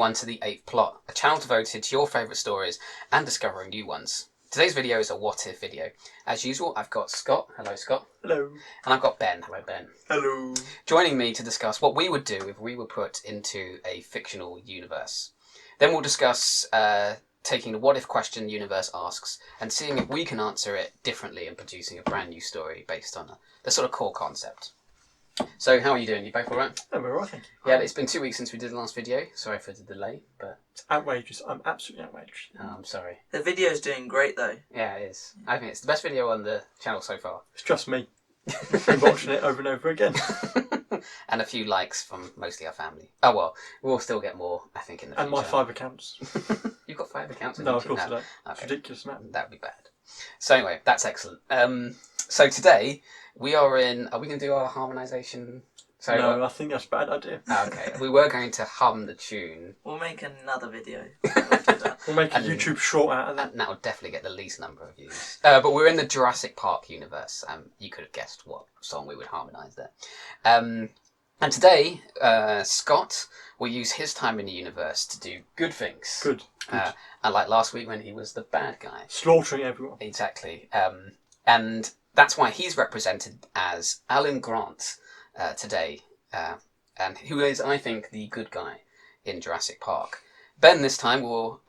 one to the 8th Plot, a channel devoted to your favourite stories and discovering new ones. Today's video is a what if video. As usual, I've got Scott. Hello, Scott. Hello. And I've got Ben. Hello, Ben. Hello. Joining me to discuss what we would do if we were put into a fictional universe. Then we'll discuss taking the what if question the universe asks and seeing if we can answer it differently and producing a brand new story based on the sort of core concept. So, how are you doing? You both alright? I'm alright, thank you. Yeah, it's been 2 weeks since we did the last video. Sorry for the delay, but... It's outrageous. I'm absolutely outraged. Oh, I'm sorry. The video's doing great though. Yeah, it is. I think it's the best video on the channel so far. It's just me. Been watching it over and over again. And a few likes from mostly our family. Oh well, we'll still get more, I think, in the future. And my 5 accounts. You've got 5 accounts on No, YouTube? of course I don't. It's Okay. ridiculous, man. That would be bad. So anyway, that's excellent. So today, we are in... Are we going to do our harmonisation? So, No, I think that's a bad idea. Okay, we were going to hum the tune. We'll make another video. We'll make a And- YouTube short out of that. And that will definitely get the least number of views. But we're in the Jurassic Park universe. You could have guessed what song we would harmonise there. And today, Scott will use his time in the universe to do good things. Good. Unlike last week when he was the bad guy. Slaughtering everyone. Exactly. And that's why he's represented as Alan Grant today. And who is, I think, the good guy in Jurassic Park. Ben this time will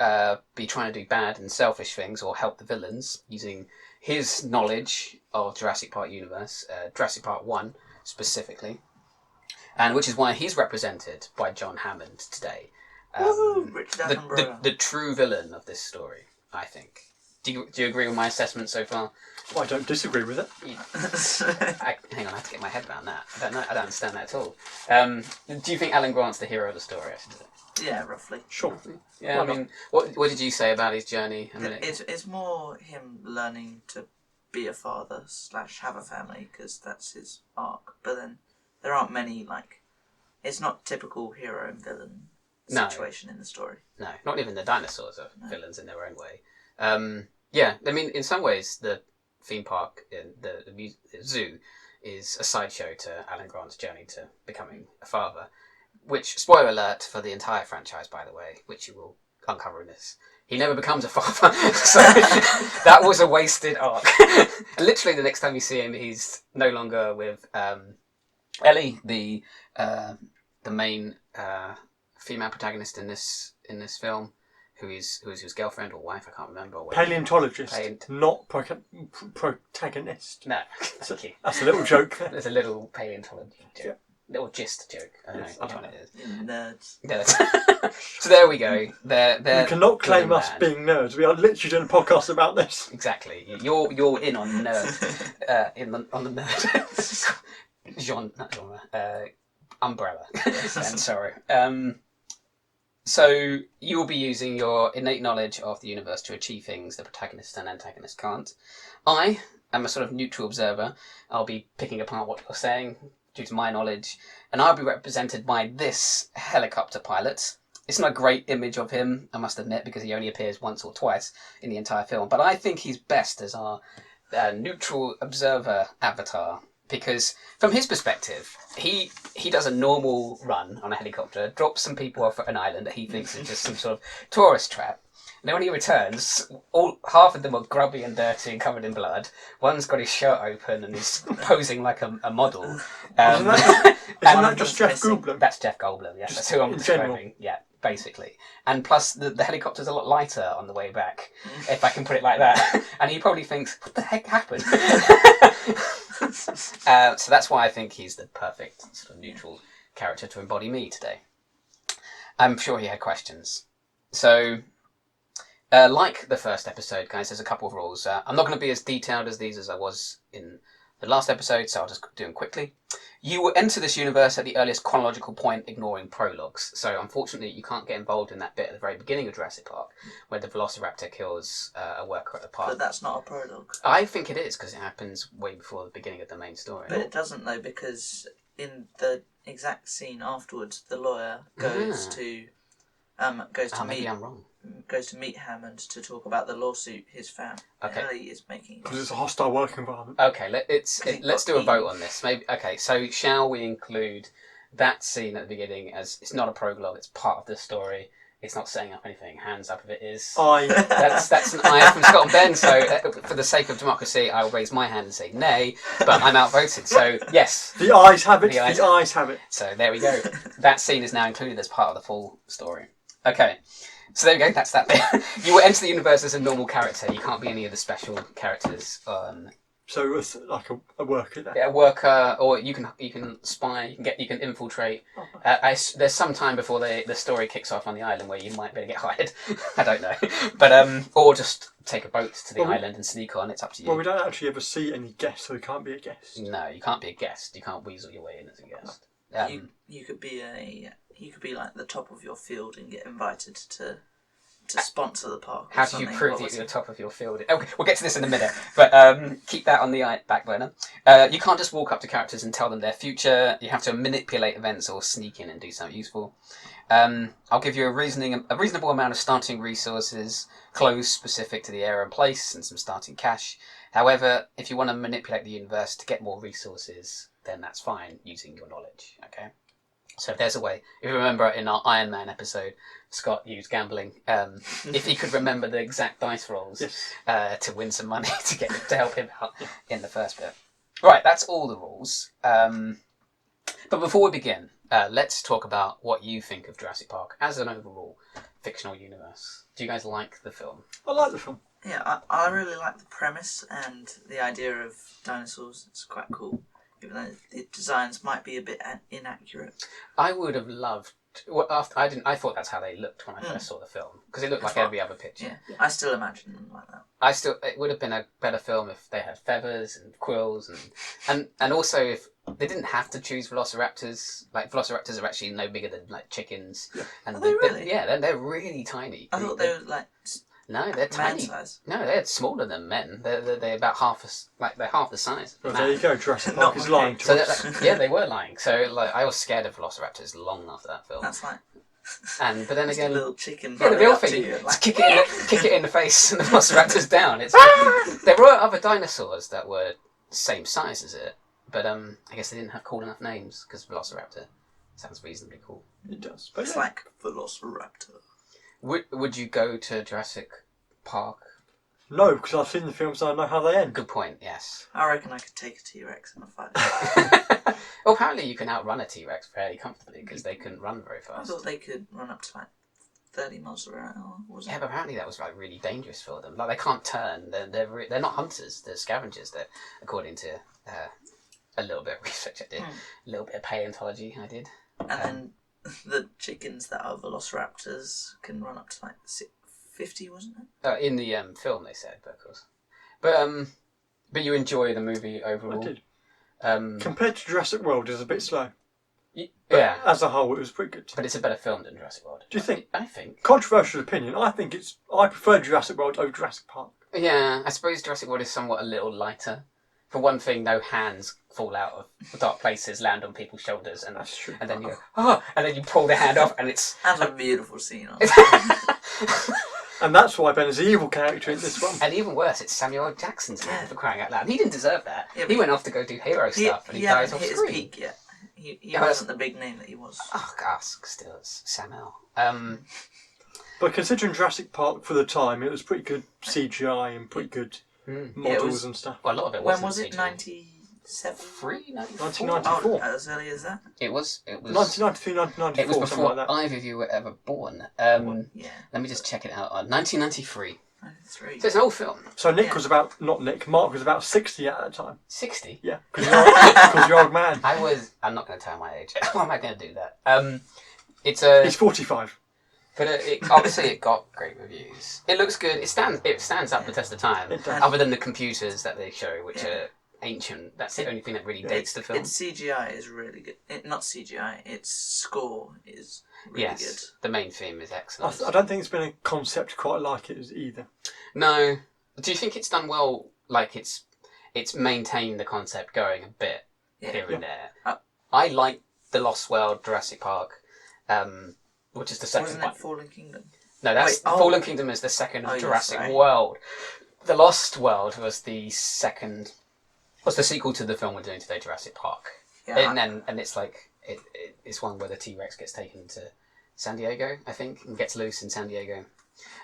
be trying to do bad and selfish things or help the villains using his knowledge of Jurassic Park universe, Jurassic Park 1 specifically, and which is why he's represented by John Hammond today. Woo! Richard Attenborough. The true villain of this story, I think. Do you agree with my assessment so far? Well, I don't disagree with it. Hang on, I have to get my head around that. I don't understand that at all. Do you think Alan Grant's the hero of the story? I should say? Yeah, roughly. Sure. Yeah, Why I not? mean, what did you say about his journey? I mean, It's more him learning to be a father / have a family because that's his arc. But then there aren't many it's not typical hero and villain No. situation in the story. no, not even the dinosaurs are villains in their own way. Yeah, I mean, in some ways, the theme park, the zoo, is a sideshow to Alan Grant's journey to becoming a father. Which, spoiler alert for the entire franchise, by the way, which you will uncover in this. He never becomes a father, so that was a wasted arc. Literally, the next time you see him, he's no longer with Ellie, the main female protagonist in this film, who is his girlfriend or wife, I can't remember. Paleontologist, not protagonist. No, thank you. That's a little joke there. There's a little paleontology joke. Yeah. Little gist joke. I don't know which one it is. Nerds. Yeah, so there we go. They're You cannot good claim and us bad. being nerds. We are literally doing a podcast about this. Exactly. You're in on nerd. On the nerd genre. Umbrella. I'm sorry. So you will be using your innate knowledge of the universe to achieve things the protagonist and antagonist can't. I am a sort of neutral observer. I'll be picking apart what you're saying due to my knowledge, and I'll be represented by this helicopter pilot. It's not a great image of him, I must admit, because he only appears once or twice in the entire film, but I think he's best as our neutral observer avatar, because from his perspective, he does a normal run on a helicopter, drops some people off at an island that he thinks is just some sort of tourist trap. And then when he returns, half of them are grubby and dirty and covered in blood. One's got his shirt open and is posing like a model. Isn't that just Jeff missing. Goldblum? That's Jeff Goldblum, yes. That's who I'm In general. describing. Yeah, basically. And plus, the helicopter's a lot lighter on the way back, if I can put it like that. And he probably thinks, what the heck happened? So that's why I think he's the perfect sort of neutral character to embody me today. I'm sure he had questions. So, like the first episode, guys, there's a couple of rules. I'm not going to be as detailed as these as I was in the last episode, so I'll just do them quickly. You will enter this universe at the earliest chronological point, ignoring prologues. So, unfortunately, you can't get involved in that bit at the very beginning of Jurassic Park, where the Velociraptor kills a worker at the park. But that's not a prologue. I think it is, because it happens way before the beginning of the main story. But it doesn't though, because in the exact scene afterwards, the lawyer goes to maybe meet I'm wrong. goes to meet Hammond to talk about the lawsuit his family Okay. is making. Because it's a hostile work environment. Okay, he let's got do a vote eaten. on this. Maybe. Okay, so shall we include that scene at the beginning as it's not a prologue, it's part of the story, It's not setting up anything. Hands up if it is. I. That's an eye from Scott and Ben. So for the sake of democracy, I'll raise my hand and say nay. But I'm outvoted. So yes. The eyes have it. The eyes- The eyes have it. So there we go. That scene is now included as part of the full story. Okay. So there we go. That's that bit. You will enter the universe as a normal character. You can't be any of the special characters. So it's like a worker there. A worker, or you can spy. You can infiltrate. There's some time before the story kicks off on the island where you might be able to get hired. I don't know, but or just take a boat to the island and sneak on. It's up to you. Well, we don't actually ever see any guests, so we can't be a guest. No, you can't be a guest. You can't weasel your way in as a guest. You could be like the top of your field and get invited to sponsor the park. How do you prove that you're the top of your field? Okay, we'll get to this in a minute, but keep that on the back burner. You can't just walk up to characters and tell them their future. You have to manipulate events or sneak in and do something useful. I'll give you a reasonable amount of starting resources, clothes specific to the area and place, and some starting cash. However, if you want to manipulate the universe to get more resources, then that's fine using your knowledge. Okay. So if there's a way, if you remember in our Iron Man episode, Scott used gambling. If he could remember the exact dice rolls to win some money to help him out in the first bit. Right, that's all the rules. But before we begin, let's talk about what you think of Jurassic Park as an overall fictional universe. Do you guys like the film? I like the film. Yeah, I really like the premise and the idea of dinosaurs. It's quite cool. Even though the designs might be a bit inaccurate. I would have loved. Well, I thought that's how they looked when I first saw the film because it looked like every other picture. Yeah, I still imagine them like that. It would have been a better film if they had feathers and quills and also if they didn't have to choose velociraptors. Like velociraptors are actually no bigger than like chickens. Yeah. And Are they really? they're really tiny. I thought they were like No, they're tiny. man-size. No, they're smaller than men. They're about they're half the size. Well, Man. there you go. Jurassic Not Park is my lying case. to So us. yeah, they were lying. So like, I was scared of velociraptors long after that film. That's like But then just again, a little chicken. yeah, the real up to thing you, is like, kick it in the face, and the velociraptor's down. There were other dinosaurs that were same size as it, but I guess they didn't have cool enough names because velociraptor sounds reasonably cool. It does. But It's yeah. like Velociraptor. Would you go to Jurassic Park? No, because I've seen the films and I know how they end. Good point. Yes. I reckon I could take a T-Rex in a fight. Well, apparently you can outrun a T-Rex fairly comfortably because they couldn't run very I fast. thought they could run up to like 30 miles per hour. Was Yeah, it? but apparently that was like really dangerous for them. Like they can't turn. They're not hunters. They're scavengers. They're according to a little bit of research I did, a little bit of paleontology I did. And then the chickens that are Velociraptors can run up to like 50, wasn't it? In the film they said, but of course. But you enjoy the movie overall. I did. Um, Compared to Jurassic World, it's a bit slow. y- But yeah, as a whole, it was pretty good. but it's a better film than Jurassic World. Do you think? I think. Controversial opinion. I prefer Jurassic World over Jurassic Park. Yeah, I suppose Jurassic World is somewhat a little lighter. For one thing, no hands fall out of dark places, land on people's shoulders, and That's true. and then you go, and then you pull the hand off, and it's. That's a beautiful scene. And that's why Ben is the evil character in this one. And even worse, it's Samuel L. Jackson's hand for crying out loud. And he didn't deserve that. Yeah, he but went off to go do hero stuff, and he dies hadn't off hit his screen. peak yet. He Yeah, wasn't the big name that he was. Oh, gosh, still, it's Samuel. But considering Jurassic Park for the time, it was pretty good CGI and pretty good models and stuff. Well, a lot of it When wasn't was it? CGI. 97? 1994. Oh, as early as that? It was 1993, 1994, it was something before like that. either of you were ever born. Yeah. Let me just check it out. 1993. 93. So it's an old film. So Mark was about 60 at that time. 60. Yeah, because you're old man. I'm not going to tell my age. Why am I going to do that? He's 45. But obviously it got great reviews. It looks good. It stands up the test of time. It does. Other than the computers that they show, which are ancient. That's the only thing that really dates the film. Its CGI is really good. Not CGI, its score is really good. The main theme is excellent. I don't think it's been a concept quite like it either. No. Do you think it's done well? Like it's maintained the concept going a bit here and there. I like The Lost World, Jurassic Park, which is the second Wasn't one. it Fallen Kingdom? No, that's Fallen Kingdom is the second of Jurassic World. The Lost World was the second. Was the sequel to the film we're doing today, Jurassic Park. Yeah. And it's like it's one where the T-Rex gets taken San Diego, I think, and gets loose in San Diego.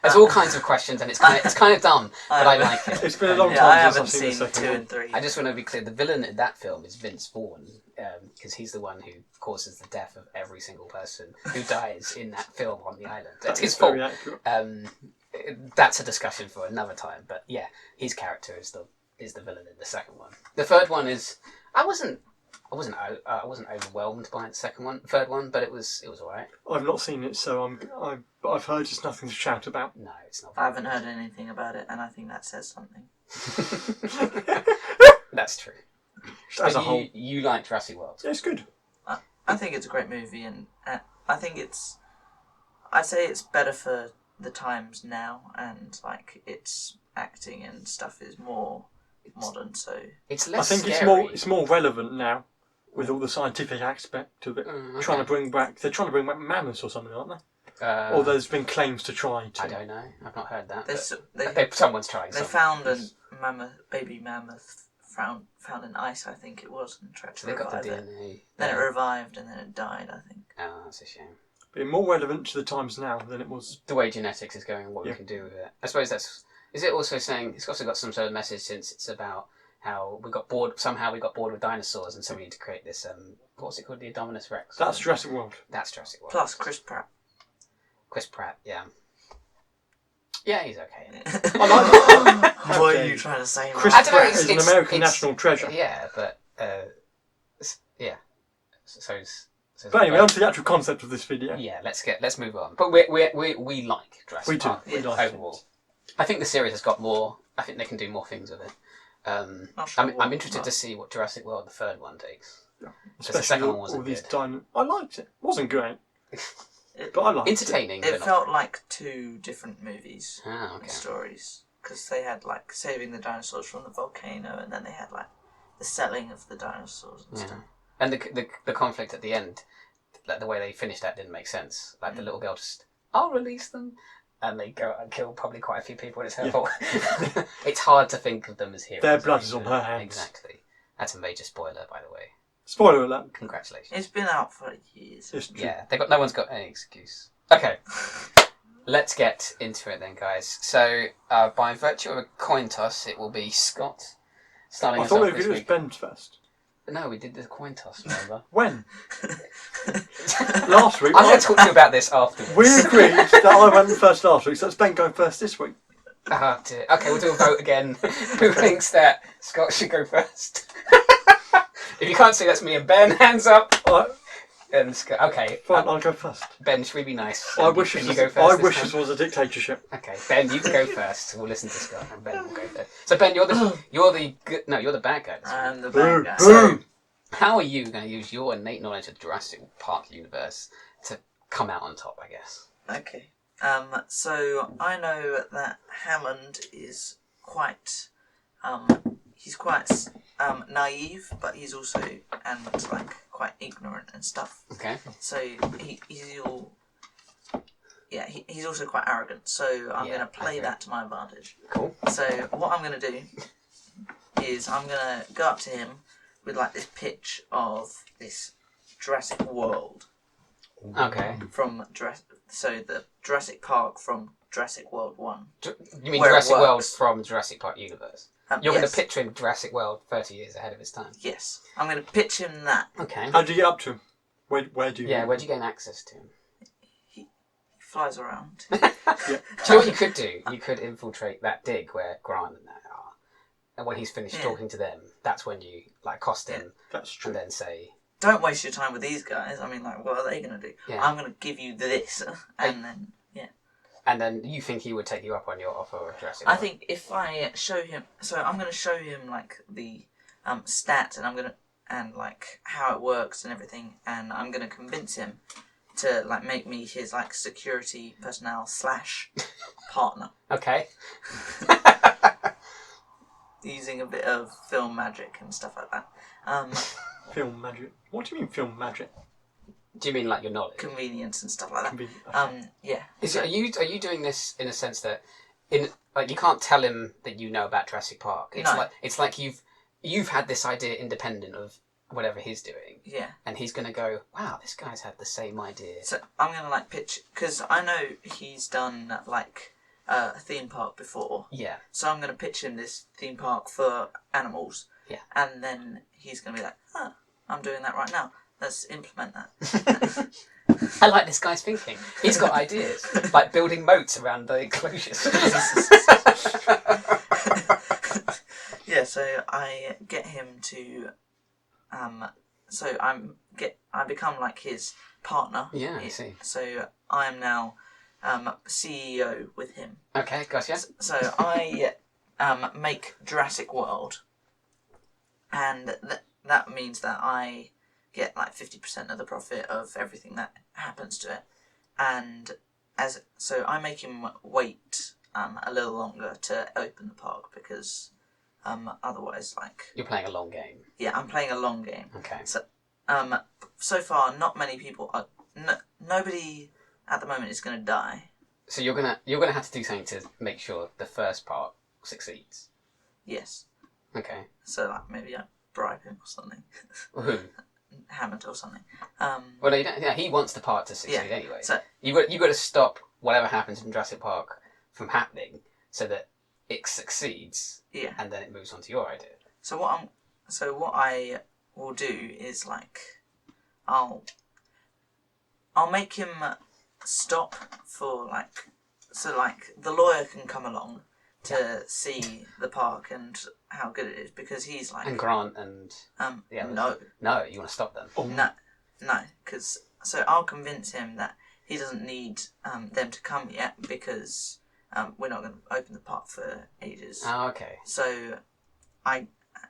There's all kinds of questions, and it's kind of dumb, but I like it. It's been a long Yeah, time I since haven't I've seen the seen second 2 one. and 3. I just want to be clear, the villain in that film is Vince Vaughn, because he's the one who causes the death of every single person who dies in that film on the island. It's his fault. Very accurate. That's a discussion for another time, but yeah, his character is the villain in the second one. The third one is... I wasn't overwhelmed by the third one, but it was alright. I've not seen it, so I've heard it's nothing to shout about. No, it's not. I haven't heard anything about it, and I think that says something. That's true. As a whole, you like Jurassic World? yeah, it's good. I think it's a great movie, and I think I'd say it's better for the times now, and like its acting and stuff is more modern. So it's I less think scary. it's more relevant now with all the scientific aspect of it. Okay. Trying to bring back mammoths or something, aren't they? Or there's been claims to try to. I don't know. I've not heard that. Someone's Someone's trying. They found a baby mammoth found in ice, I think it was, and tried to They got the revive it. DNA. Then it revived, and then it died, I think. Oh, that's a shame. But more relevant to the times now than it was. The way genetics is going and what we Yeah. can do with it. I suppose that's... Is it also saying... It's also got some sort of message since it's about how we got bored... Somehow we got bored with dinosaurs and so we need to create this... what's it called? The Indominus Rex? That's Jurassic World. That's Jurassic World. Plus Chris Pratt. Chris Pratt, yeah. Yeah, he's okay in it. I like that. What are Okay. you trying to say? Chris I don't know, Pratt it's- is an it's- American it's- national treasure. Yeah, but... yeah. So's But anyway, on to the actual concept of this video. Yeah, let's move on. But we like Jurassic We do. Park We like overall. it. I think the series has got more. I think they can do more things with it. Not sure I'm what, interested but- to see what Jurassic World, the third one, takes. Because the Especially second one all wasn't these good. I liked it. Wasn't great, It, but I liked Entertaining, it but not. felt like 2 different movies Ah, and okay. stories. Because they had like saving the dinosaurs from the volcano, and then they had like the selling of the dinosaurs and Yeah. stuff. And the conflict at the end, like the way they finished that didn't make sense. Like the little girl just, I'll release them, and they go and kill probably quite a few people, and it's her fault. It's hard to think of them as heroes. Their blood is on her hands. Exactly. That's a major spoiler, by the way. Spoiler alert. Congratulations. It's been out for years. It's true. Yeah, no one's got any excuse. Okay, let's get into it then, guys. So, by virtue of a coin toss, it will be Scott starting I us thought off we were this going to week. do Ben's first. No, we did the coin toss, remember? When? Last week. I'm going to talk to you about this afterwards. We agreed that I went first last week, so it's Ben going first this week. Oh, dear. Okay, we'll do a vote again. Who thinks that Scott should go first? If you can't see, that's me and Ben. Hands up. Alright, And Scott. Okay, fine, I'll go first. Ben, should we be nice? I wish Can this you was, go first I this wish time? this was a dictatorship. Okay, Ben, you can go first. We'll listen to Scott, and Ben will go first. So Ben, you're the good. No, you're the bad guy. This week. I'm the Boo, bad guy. boo. How are you going to use your innate knowledge of the Jurassic Park universe to come out on top? I guess. Okay. So I know that Hammond is quite, he's quite naive, but he's also like quite ignorant and stuff. Okay. So he's also quite arrogant. So I'm Yeah, going to play okay. that to my advantage. Cool. So what I'm going to do is I'm going to go up to him with like this pitch of this Jurassic World Okay. from the Jurassic Park from Jurassic World 1. You mean Where it Jurassic World works. from Jurassic Park universe? You're going Yes. to picture him Jurassic World 30 years ahead of its time. Yes. I'm going to pitch him that. Okay. How do you get up to him? Where do you? Yeah, where'd you gain access to him? He flies around. Yeah. Do you know what you could do? You could infiltrate that dig where Grant and that are. And when he's finished Yeah. talking to them, that's when you like cost him That's true. and then say, Don't waste your time with these guys. I mean, like, what are they going to do? Yeah. I'm going to give you this, and then, yeah. and then you think he would take you up on your offer of Jurassic I World. think if I show him, so I'm going to show him like the stats, and like how it works and everything, and I'm going to convince him to like make me his like security personnel / partner Okay. using a bit of film magic and stuff like that. Film magic. What do you mean film magic? Do you mean like your knowledge? Convenience and stuff like that. Convenient. Yeah. Are you doing this in a sense that you can't tell him that you know about Jurassic Park? It's No. like you've had this idea independent of whatever he's doing, Yeah. and he's going to go, wow, this guy's had the same idea. So I'm going to like pitch, because I know he's done like a theme park before. Yeah. So I'm going to pitch him this theme park for animals. Yeah. And then he's going to be like, oh, I'm doing that right now. Let's implement that. I like this guy's thinking. He's got ideas, like building moats around the enclosures. Yeah, so I get him to, so I become like his partner. Yeah, I see. So I am now CEO with him. Okay, gotcha. So I make Jurassic World, and that means that I get like 50% of the profit of everything that happens to it, and so I make him wait a little longer to open the park because otherwise, like, You're playing a long game. yeah, I'm playing a long game. Okay. So far, not many people are. Nobody at the moment is going to die. So you're gonna have to do something to make sure the first part succeeds. Yes. Okay. So like maybe I bribe him or something. Who? Hammond or something. Well, no, you don't, yeah, he wants the part to succeed anyway. So you got to stop whatever happens in Jurassic Park from happening, so that it succeeds. Yeah. And then it moves on to your idea. So what I will do is like I'll make him stop for like, so like the lawyer can come along to see the park and how good it is, because he's like, And Grant and no, you want to stop them. no, because so I'll convince him that he doesn't need them to come yet, because we're not going to open the park for ages. Oh, okay. So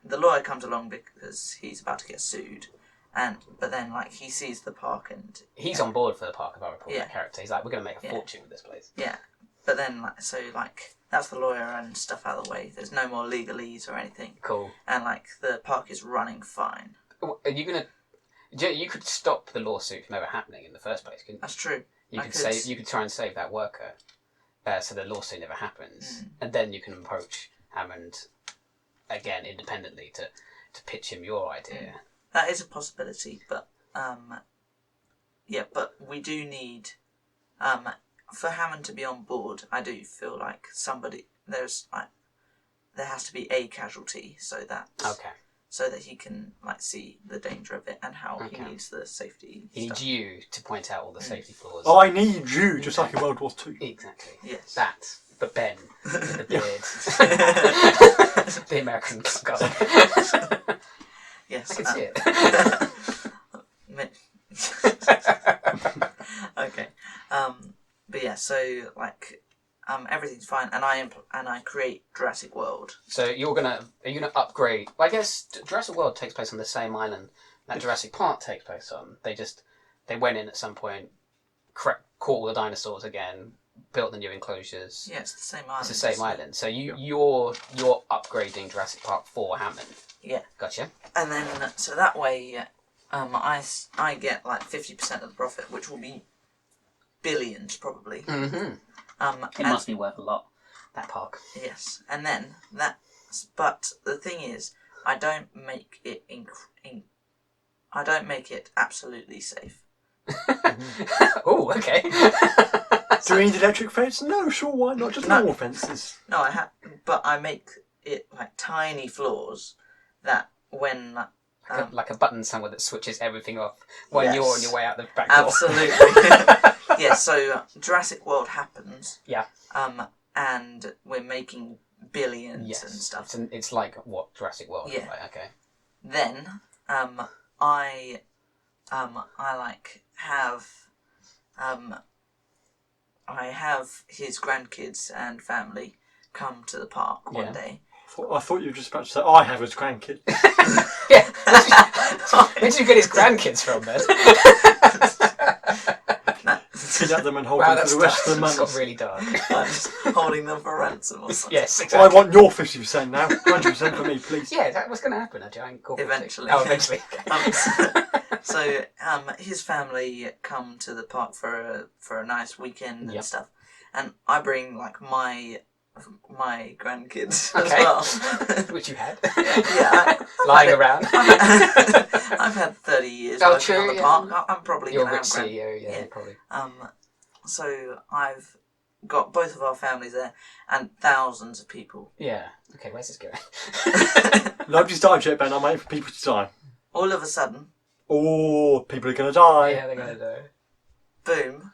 the lawyer comes along because he's about to get sued, but then like he sees the park and He's on board for the park, if I recall Yeah. that character. He's like, we're going to make a Yeah. fortune with this place. yeah, but then like that's the lawyer and stuff out of the way. There's no more legalese or anything, Cool. and like the park is running fine. Are you gonna? You could stop the lawsuit from ever happening in the first place, couldn't you? That's true. You could say you could try and save that worker, so the lawsuit never happens, and then you can approach Hammond again independently to pitch him your idea. That is a possibility, but yeah, but we do need for Hammond to be on board. I do feel like there has to be a casualty so that he can like see the danger of it and how he needs the safety. He needs you to point out all the safety flaws. I need you, just like in World War II. Exactly. Yes. That, but Ben with the beard, the American guy. Yes. I can see it. Okay. But yeah, so like everything's fine, and I create Jurassic World. So are you gonna upgrade? Well, I guess Jurassic World takes place on the same island that Jurassic Park takes place on. They went in at some point, caught all the dinosaurs again, built the new enclosures. Yeah, it's the same island. It's the same island. So you're upgrading Jurassic Park for Hammond. Yeah. Gotcha. And then so that way, I get like 50% of the profit, which will be billions probably. Mm-hmm. It must be worth a lot. That park. Yes, and then but the thing is, I don't make it I don't make it absolutely safe. Oh, okay. Do we need electric fence? No, sure, why not? Just normal fences. No, but I make it like tiny floors that when like a button somewhere that switches everything off when Yes. you're on your way out the back door. Absolutely. Yeah, so Jurassic World happens. Yeah. And we're making billions Yes. and stuff. It's like what Jurassic World is Yeah. like. Okay. Then I like have I have his grandkids and family come to the park one day. I thought you were just about to say, I have his grandkid. Yeah. Where did you get his grandkids from then? Kidnap them and hold Wow, them for the rest of the it's month. got really dark. I'm just holding them for ransom or something. Yes, I exactly. want your 50% now. 100% for me, please. Yeah, that was going to happen. A giant corporate Eventually. thing. Oh, eventually. So his family come to the park for a nice weekend and Yep. stuff, and I bring like my my grandkids Okay. as well. Which you had. Yeah, Lying around. I've had 30 years working on the park. I'm probably You're going a to have rich CEO, yeah, probably. So I've got both of our families there and thousands of people. Yeah. Okay, where's this going? Nobody's died yet, Ben. I'm waiting for people to die. All of a sudden, Oh, people are going to die. Yeah, they're going to die. boom,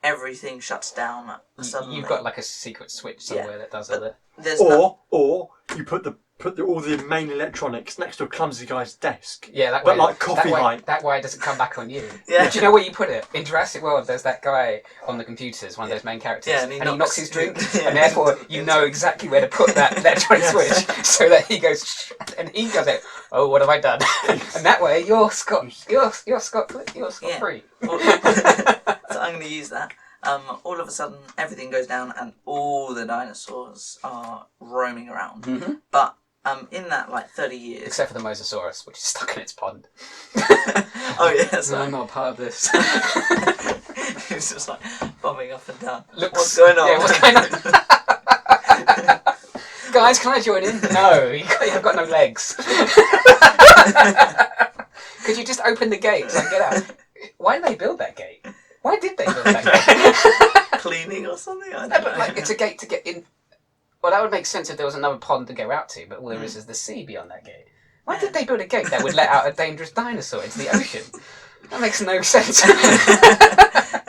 everything shuts down suddenly. You've got like a secret switch somewhere that does all the... There's Or you put all the main electronics next to a clumsy guy's desk. Yeah, that But way, like coffee height. That way it doesn't come back on you. Yeah. Do you know where you put it? In Jurassic World, there's that guy on the computers, one of those main characters, Yeah, and he knocks his drink, yeah. and therefore you know exactly where to put that electronic switch, so that he goes, "Shh," and he goes out, "Oh, what have I done?" And that way you're scot free. So I'm going to use that. All of a sudden, everything goes down, and all the dinosaurs are roaming around. Mm-hmm. But in that 30 years, Except for the Mosasaurus, which is stuck in its pond. oh yeah, so I'm not a part of this. it's just bobbing up and down. Looks- What's going on? Yeah, what's going on? Guys, can I join in? No, you've got no legs. Could you just open the gate and get out? Why did they build that gate? Why did they build that gate? Cleaning or something? I No, don't but know. it's a gate to get in. Well, that would make sense if there was another pond to go out to, but all there is the sea beyond that gate. Why did they build a gate that would let out a dangerous dinosaur into the ocean? That makes no sense.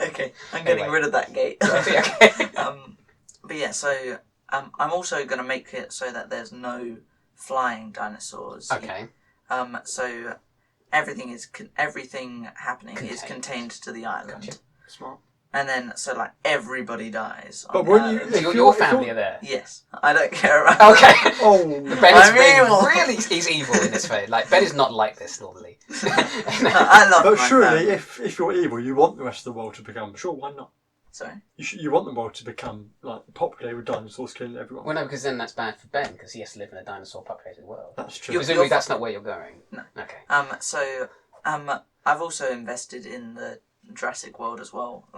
Okay, I'm getting Anyway. rid of that gate. Okay. But yeah, so I'm also going to make it so that there's no flying dinosaurs. Okay. So everything happening is Contained. contained to the island. Gotcha. Smart. And then, so everybody dies. But on the weren't you- island. So If your you're- family are there. Yes, I don't care about Okay. Oh, Ben is I'm being evil. really, he's evil in this way. Like Ben is not like this normally. I love but my surely, family. if you're evil, you want the rest of the world to become. Sure, why not? Sorry? You want the world to become populated with dinosaurs killing everyone. Well, no, because then that's bad for Ben because he has to live in a dinosaur-populated world. That's true. Presumably, that's not where you're going. No. Okay. So I've also invested in the Jurassic World as well.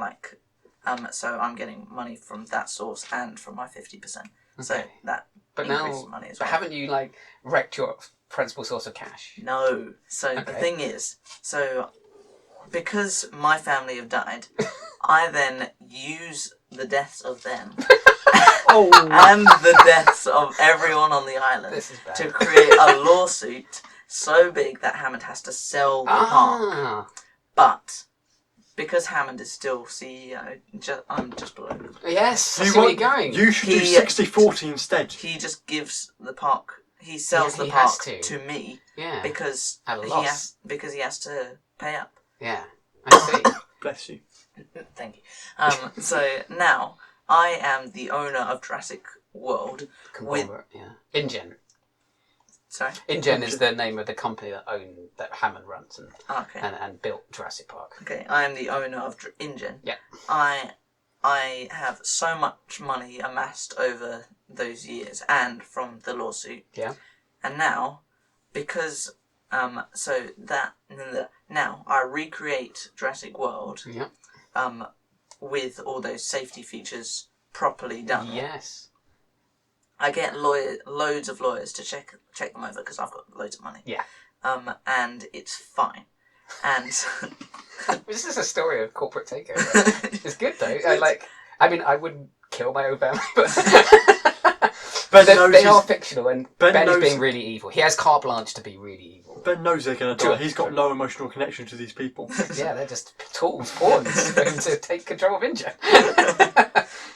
So I'm getting money from that source and from my 50%. So Okay. that But increases now, money as but well. haven't you wrecked your principal source of cash? No. So the Okay. thing is, because my family have died, I then use the deaths of them Oh, and the deaths of everyone on the island This is bad. to create a lawsuit so big that Hammond has to sell the park. Ah, But because Hammond is still CEO, I'm just below him. yes. I you see where want- you're going. You should do He- 60-40 instead. He just gives the park. He sells Yeah, the he has park to. me Yeah. because At a he loss. has to pay up. Yeah. I see. Bless you. Thank you. So now I am the owner of Jurassic World. Conglomerate. Yeah. InGen. Sorry. InGen is the name of the company that Hammond runs Okay. and built Jurassic Park. Okay. I am the owner of InGen. Yeah. I have so much money amassed over those years and from the lawsuit. Yeah. And now, because now I recreate Jurassic World Yeah. with all those safety features properly done. Yes. I get loads of lawyers to check them over because I've got loads of money. Yeah. And it's fine. And This is a story of corporate takeover. It's good though. I wouldn't kill my own family, but Ben they knows are he's- fictional, and Ben Ben is knows- being really evil. He has carte blanche to be really evil. Ben knows they're going to True. die. He's got no emotional connection to these people. Yeah, they're just tools, pawns for him to take control of InGen.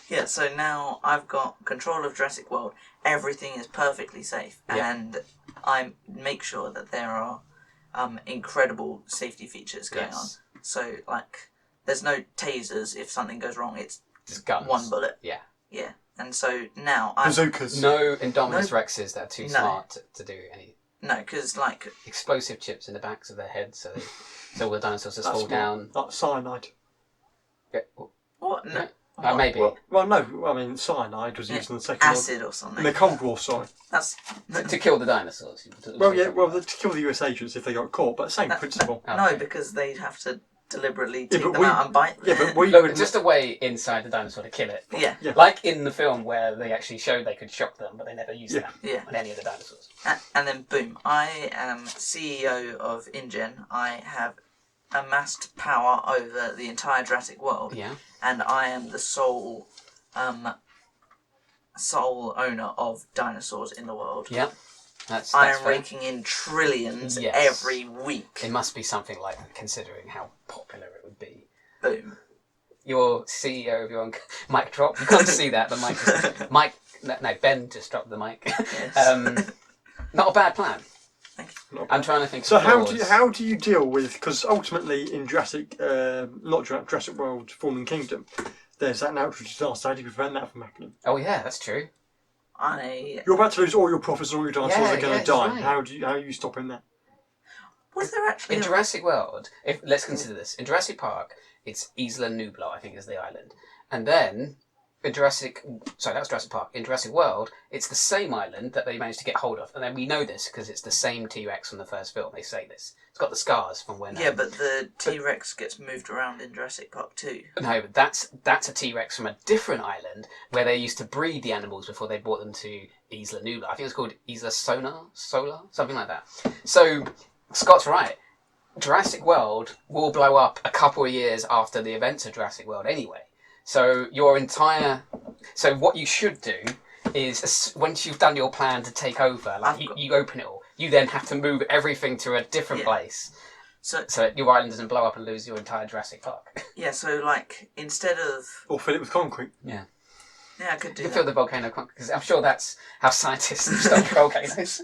yeah, so now I've got control of Jurassic World. Everything is perfectly safe, Yeah. and I make sure that there are incredible safety features going on. So there's no tasers if something goes wrong. It's Just guns. one bullet. Yeah. Yeah, and so now I Bazookas. No Indominus No. Rexes that are too No. smart to do any no, because explosive chips in the backs of their heads, so all the dinosaurs just That's fall down. Like cyanide. Yeah. what? No, No. Maybe. Well, no. I mean, cyanide was used in the Second acid or World... something. In the Cold War, sorry. That's to kill the dinosaurs. Well, yeah, to kill the US agents if they got caught, but same principle. no, Okay. because they'd have to deliberately take them out and bite. Yeah, but we Look, just a way inside the dinosaur to kill it. Yeah. Like in the film where they actually showed they could shock them, but they never used them on any of the dinosaurs. And then boom, I am CEO of InGen. I have amassed power over the entire Jurassic world. Yeah. And I am the sole owner of dinosaurs in the world. Yeah. That's I am fair. raking in trillions Yes. every week. It must be something like that, considering how popular it would be. Boom. You're CEO of your own mic drop. You can't see that, but Ben just dropped the mic. Yes. Not a bad plan. Thank you. I'm trying to think. So of how do you deal with, because ultimately in Jurassic, not Jurassic World, Fallen Kingdom, there's that natural disaster. How do you prevent that from happening? Oh yeah, that's true. You're about to lose all your profits and all your dinosaurs are going to die. Right. How are you stopping that? Was there actually In Jurassic World, let's consider this. In Jurassic Park, it's Isla Nublar, I think is the island. And then in that was Jurassic Park. In Jurassic World, it's the same island that they managed to get hold of. And then we know this because it's the same T-Rex from the first film. They say this. It's got the scars from when... Yeah, but the T-Rex gets moved around in Jurassic Park too. No, but that's a T-Rex from a different island where they used to breed the animals before they brought them to Isla Nublar. I think it's called Isla Solar, something like that. So Scott's right. Jurassic World will blow up a couple of years after the events of Jurassic World anyway. So what you should do is, once you've done your plan to take over, you open it all, you then have to move everything to a different place. So your island doesn't blow up and lose your entire Jurassic Park. Yeah, so instead of... Or fill it with concrete. Yeah. Yeah, I could do you that. fill the volcano because I'm sure that's how scientists stop volcanoes.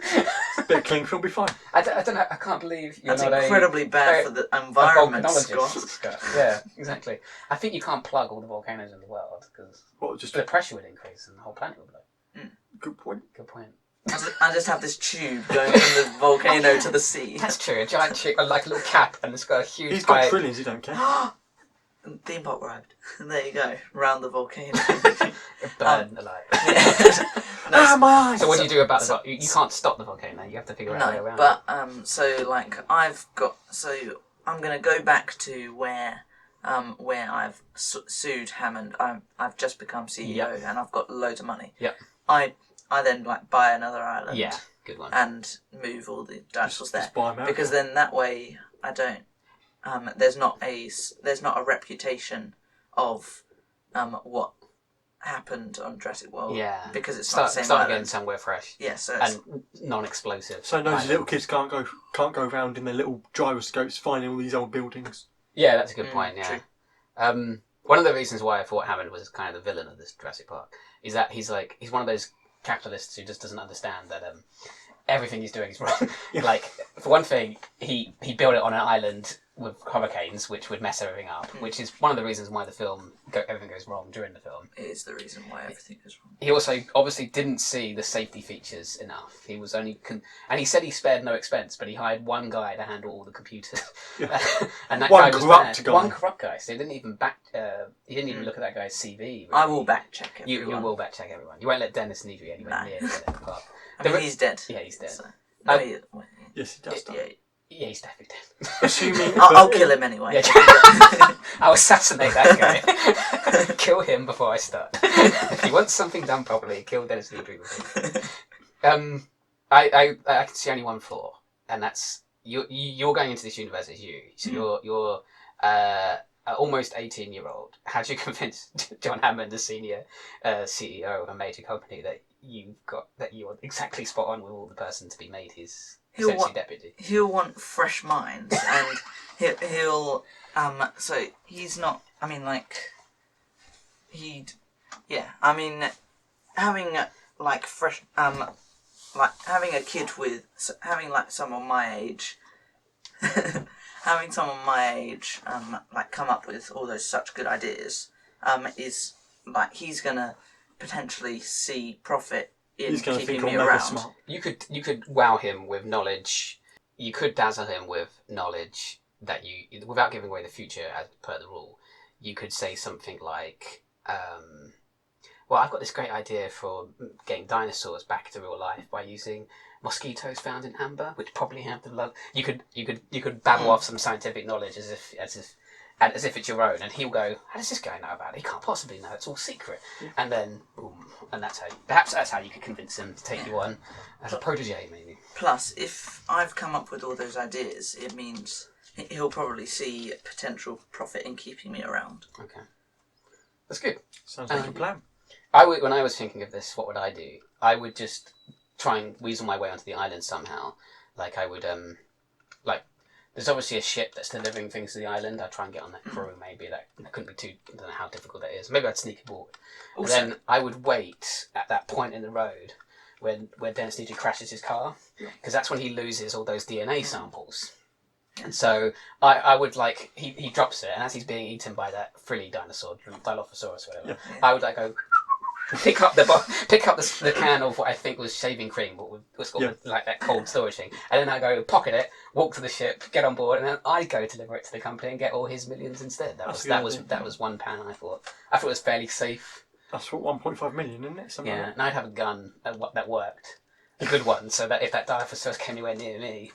Bit of cling film will be fine. I don't know. I can't believe you're That's not incredibly bad for the environment, Scott. Yeah, exactly. I think you can't plug all the volcanoes in the world because the pressure would increase and the whole planet would blow. Good point. Good point. I just have this tube going from the volcano to the sea. That's true. A giant tube, like a little cap, and it's got a huge. He's got trillions. He don't care. Theme park arrived. There you go, round the volcano. Burn alive. My eyes! So what do you do about the volcano? You can't stop the volcano. You have to figure out a way around. But I'm gonna go back to where I've sued Hammond. I've just become CEO and I've got loads of money. Yep. I then buy another island. Yeah, good one. And move all the dinosaurs there. Just buy America. Because then that way I don't. There's not a reputation of what happened on Jurassic World. Yeah. Because it's not the same start island. again somewhere fresh. Yeah, so and non-explosive. So those little kids can't go around in their little gyroscopes finding all these old buildings. Yeah, that's a good point. Yeah. One of the reasons why I thought Hammond was kind of the villain of this Jurassic Park is that he's one of those capitalists who just doesn't understand that everything he's doing is wrong. Like, for one thing, he built it on an island with hurricanes, which would mess everything up, which is one of the reasons why everything goes wrong during the film. it is the reason why everything goes wrong. He also obviously didn't see the safety features enough. He was only and he said he spared no expense, but he hired one guy to handle all the computers. Yeah. And that One guy was corrupt bad. guy. One corrupt guy. So he didn't even look at that guy's CV. Really. I will back check everyone. You will back check everyone. You won't let Dennis Neary anywhere near the park. I mean, he's dead. Yeah, he's dead. So, Yes, he does. Yeah, he's definitely dead. Assuming I'll kill him anyway. Yeah. I'll assassinate that guy. Kill him before I start. If you want something done properly, kill Dennis Neary before. I can see only one flaw, and that's you're going into this universe as you. So you're almost 18-year-old. How do you convince John Hammond, the senior CEO of a major company, that you're exactly spot on with all the person to be made his deputy? He'll want fresh minds, and he'll so he's not. I mean, having fresh having a kid with someone my age. Having someone my age, come up with all those such good ideas, is he's gonna potentially see profit in keeping me around. Smart. You could wow him with knowledge. You could dazzle him with knowledge that without giving away the future as per the rule. You could say something like, "Well, I've got this great idea for getting dinosaurs back to real life by using mosquitoes found in amber, which probably have the love." You could babble off some scientific knowledge as if and as if it's your own, and he'll go, how does this guy know about it? He can't possibly know, it's all secret. And then, boom, and perhaps that's how you could convince him to take you on as a protege, maybe. Plus, if I've come up with all those ideas, it means he'll probably see potential profit in keeping me around. Okay. That's good. Sounds like a plan. When I was thinking of this, what would I do? I would just try and weasel my way onto the island somehow. Like, I would, there's obviously a ship that's delivering things to the island. I'd try and get on that crew, maybe. That couldn't be too... I don't know how difficult that is. Maybe I'd sneak aboard. Also, And then I would wait at that point in the road where Dennis Nugent crashes his car, because that's when he loses all those DNA samples. And so I would, like... He drops it, and as he's being eaten by that frilly dinosaur, Dilophosaurus, whatever, I would, like, go... Pick up the can of what I think was shaving cream, but was got like that cold storage thing, and then I go pocket it, walk to the ship, get on board, and then I go deliver it to the company and get all his millions instead. That was one plan. I thought it was fairly safe. That's what 1.5 million, isn't it? Something like And I'd have a gun that worked, a good one, so that if that Dilophosaurus came anywhere near me,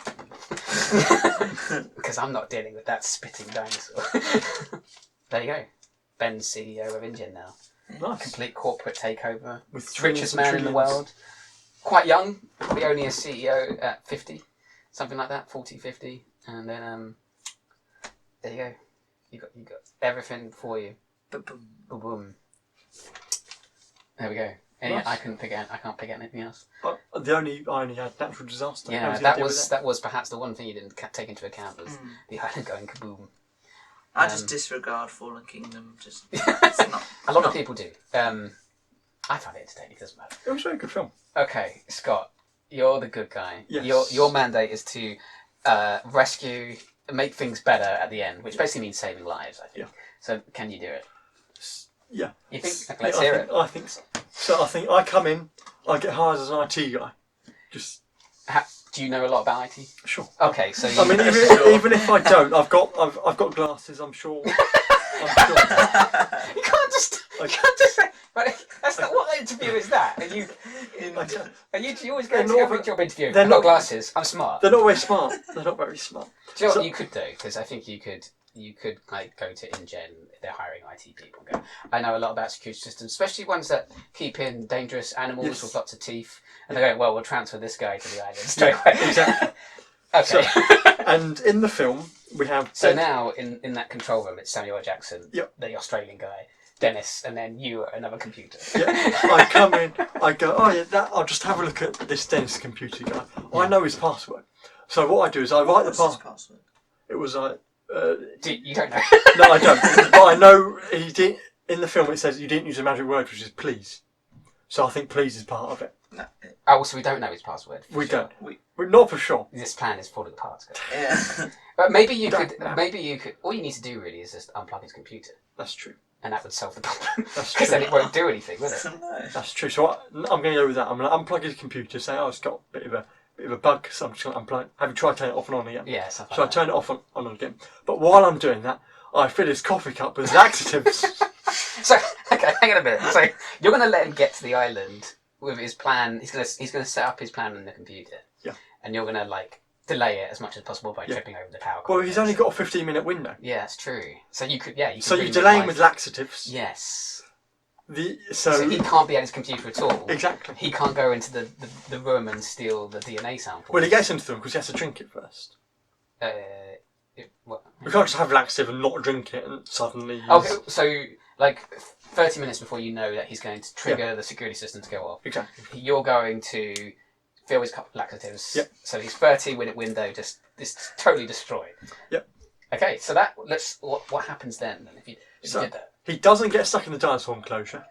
because I'm not dealing with that spitting dinosaur. There you go, Ben's CEO of InGen now. Nice. Complete corporate takeover. With Richest man in the world. Quite young. Probably only a CEO at 50. Something like that. 40, 50. And then, there you go. You got everything for you. boom, boom. Boom, boom. There we go. Nice. I can't pick out anything else. But I only had natural disaster. Yeah, that was perhaps the one thing you didn't take into account was the island going kaboom. I just disregard Fallen Kingdom. Just A lot of people do. I find it entertaining. It doesn't matter. It was a very good film. Okay, Scott, you're the good guy. Yes. Your mandate is to rescue, make things better at the end, which basically means saving lives, I think. Yeah. So can you do it? Yeah. You think? Let's hear it. I think so. So I think I come in, I get hired as an IT guy. Just Do you know a lot about IT? sure. Okay, so I mean, even if I don't, I've got glasses. I'm sure. you can't just say. But that's not what interview is that? You always go to every job interview. I've got glasses. I'm smart. They're not very smart. They're not very smart. Do you know what you could do? Because I think you could like go to InGen if they're hiring IT people and go, I know a lot about security systems, especially ones that keep in dangerous animals with lots of teeth. And they go, well, we'll transfer this guy to the island straight away. Exactly. Okay. So, and in the film, we have... So now, in that control room, it's Samuel L. Jackson, Yep. the Australian guy, Dennis, and then you are another computer. Yeah, I come in, I go, I'll just have a look at this Dennis computer guy. I know his password. So what I do is I write the password. It was like... you don't know? No, I don't. But I know he did. In the film, it says you didn't use a magic word, which is please. So I think please is part of it. No. Oh, so we don't know his password. We don't. We're not for sure. This plan is falling apart. Scott. Yeah. But maybe you could. All you need to do really is just unplug his computer, That's true. and that would solve the problem. That's Because true. then it won't do anything, will it? No. That's true. So I'm going to go with that. I'm going to unplug his computer. Say, it's got a bit of a bug. So I'm just going to unplug. Have you tried turning it off and on again? Yeah. Stuff like So I that. turn it off and on again. But while I'm doing that, I fill his coffee cup with laxatives. So okay, hang on a minute. So you're going to let him get to the island with his plan. He's going to set up his plan on the computer. Yeah. And you're going to delay it as much as possible by tripping over the power. Well, he's only got a 15-minute window. Yeah, it's true. So you could. Yeah. You could So really you make delay him life- with laxatives. Yes. So he can't be at his computer at all. Exactly. He can't go into the room and steal the DNA sample. Well, he gets into them because he has to drink it first. What? We can't just have laxative and not drink it and suddenly. Okay, so 30 minutes before you know that he's going to trigger the security system to go off. Exactly. You're going to fill his cup of laxatives. Yep. So his 30-minute window just totally destroyed. Yep. Okay, so what happens then if you did that? He doesn't get stuck in the dinosaur enclosure.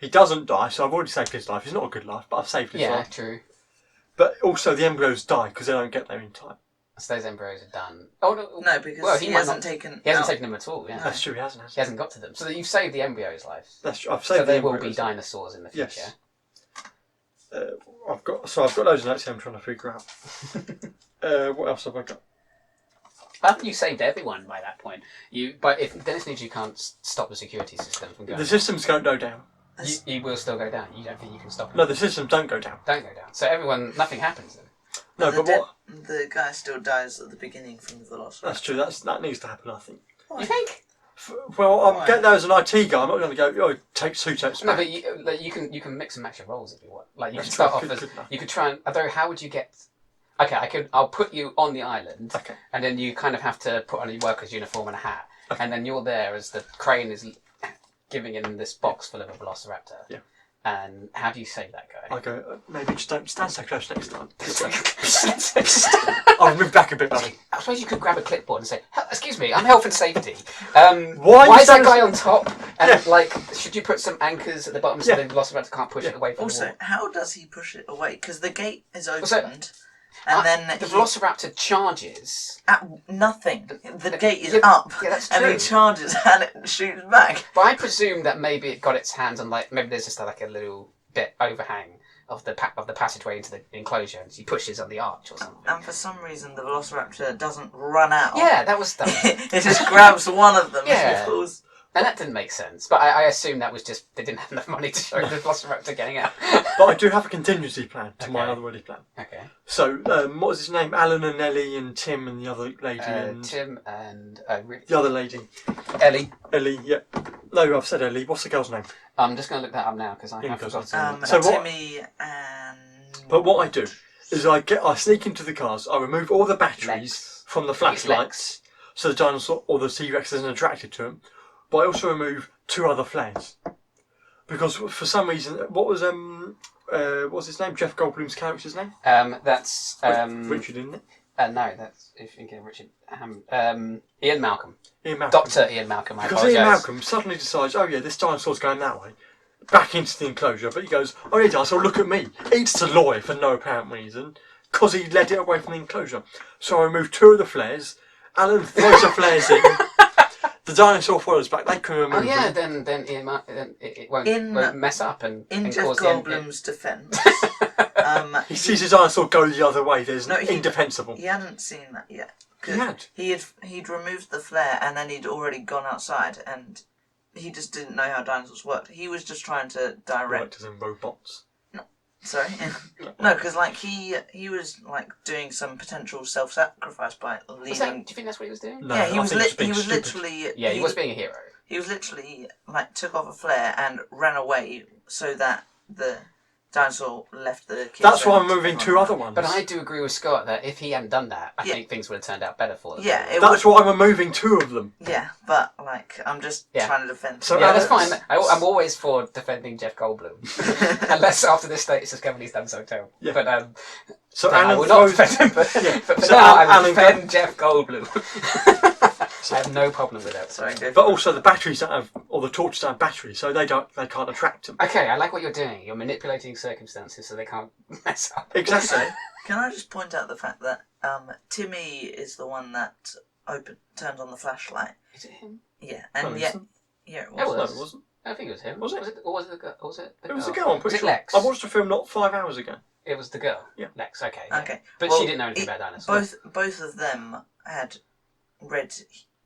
He doesn't die, so I've already saved his life. He's not a good life, but I've saved his Yeah, life. true. But also the embryos die because they don't get there in time. So those embryos are done. Oh no! No, because well, he might hasn't not- taken. He hasn't out- taken them at all. Yeah. That's true. He hasn't. He hasn't got to them. So you've saved the embryos' lives. That's true. I've saved So the they will be embryos. dinosaurs in the future. Yes. I've got loads of notes here I'm trying to figure out. What else have I got? I think you saved everyone by that point. But if Dennis Nugent can't stop the security system from going, The systems don't go down. you will still go down. You don't think you can stop it? No, the systems don't go down. Don't go down. So nothing happens then. No, but what? The guy still dies at the beginning from the velociraptor. That's true. That needs to happen. I think. You think? Well, I'm Why? getting there as an IT guy. I'm not going to go. Oh, take 2 steps No, back. but you can mix and match your roles if you want. Like you That's can start true. off Good as enough. you could try and. Although, how would you get? Okay, I'll put you on the island, Okay. and then you kind of have to put on a worker's uniform and a hat, and then you're there as the crane is giving him this box full of a velociraptor. Yeah. And how do you save that guy? I go, maybe just don't stand so close next time. I'll move back a bit, buddy. I suppose you could grab a clipboard and say, "Excuse me, I'm health and safety. Why is that you guy on top? And Yeah. like, should you put some anchors at the bottom so Yeah. the velociraptor can't push it away from the Also, wall?" how does he push it away? Because the gate is opened, Also, and then the velociraptor charges. at nothing. The gate is Yeah, up, yeah, that's and true. he charges and it shoots back. But I presume that maybe it got its hands on maybe there's just like a little bit overhang of the passageway into the enclosure, and he pushes on the arch or something. And for some reason, the velociraptor doesn't run out. Yeah, that was dumb. It just grabs one of them. Yeah. And pulls. And that didn't make sense. But I assume that was just they didn't have enough money to show the velociraptor getting out. But I do have a contingency plan to my Okay. other ready plan. Okay. So, what was his name? Alan and Ellie and Tim and the other lady and Tim and the other lady. Ellie. Ellie, yeah. No, I've said Ellie. What's the girl's name? I'm just going to look that up now because I Yeah, have because forgotten. So what- Timmy and. But what I do is I sneak into the cars, I remove all the batteries Lex. from the Lex. flashlights so the dinosaur or the T-Rex isn't attracted to them, but I also remove 2 other flares. Because for some reason, what's his name? Jeff Goldblum's character's name? That's Richard, isn't it? no, that's if you think Richard Ian Malcolm. Ian Malcolm. Dr. Ian Malcolm, I Because apologise. Ian Malcolm suddenly decides, oh yeah, this dinosaur's going that way, back into the enclosure, but he goes, oh yeah, dinosaur, look at me. Eats the lorry for no apparent reason, because he led it away from the enclosure. So I remove 2 of the flares, Alan throws the flares in, the dinosaur follows back, they can remove Oh yeah, them. then it won't, In- won't mess up and In cause Jeff the Goldblum's defence, He sees the dinosaur go the other way, there's No, he- indefensible. he hadn't seen that yet. He had. He'd removed the flare and then he'd already gone outside and he just didn't know how dinosaurs worked. He was just trying to direct. Directors and robots. Sorry, no, because like he was like doing some potential self-sacrifice by Was that, leaving. do you think that's what he was doing? No, Yeah, he I was think he's he being was stupid. literally Yeah, he was being a hero. he was literally like took off a flare and ran away so that the dinosaur left the kids. That's why I'm and moving 2 everyone other around. ones. But I do agree with Scott that if he hadn't done that, I Yeah. think things would have turned out better for them. Yeah, it That's would, why I'm removing 2 of them. yeah, but like I'm just Yeah. trying to defend. So Yeah, that's Alex- fine. I'm always for defending Jeff Goldblum, unless after this state it's discovered he's done so terrible. Yeah. But So then I Alan will not throws... defend him. But, Yeah. but for So now, I will Alan defend Jeff Goldblum. I have no problem with that. Sorry, go But for it. also the batteries don't have, or the torches don't have batteries, so they can't attract them. Okay, I like what you're doing. You're manipulating circumstances so they can't mess up. Exactly. Also, can I just point out the fact that Timmy is the one that turns on the flashlight? Is it him? Yeah, No, and it yet, wasn't. yeah, it It was. was. No, it wasn't. I think it was him. Was it? Or was it the girl? Was it the It was the girl? girl, I'm pretty Was it sure. Lex? I watched the film not 5 hours ago. It was the girl. Yeah. Lex. Okay. Yeah. Okay, But well, she didn't know anything about dinosaurs. Both of them had read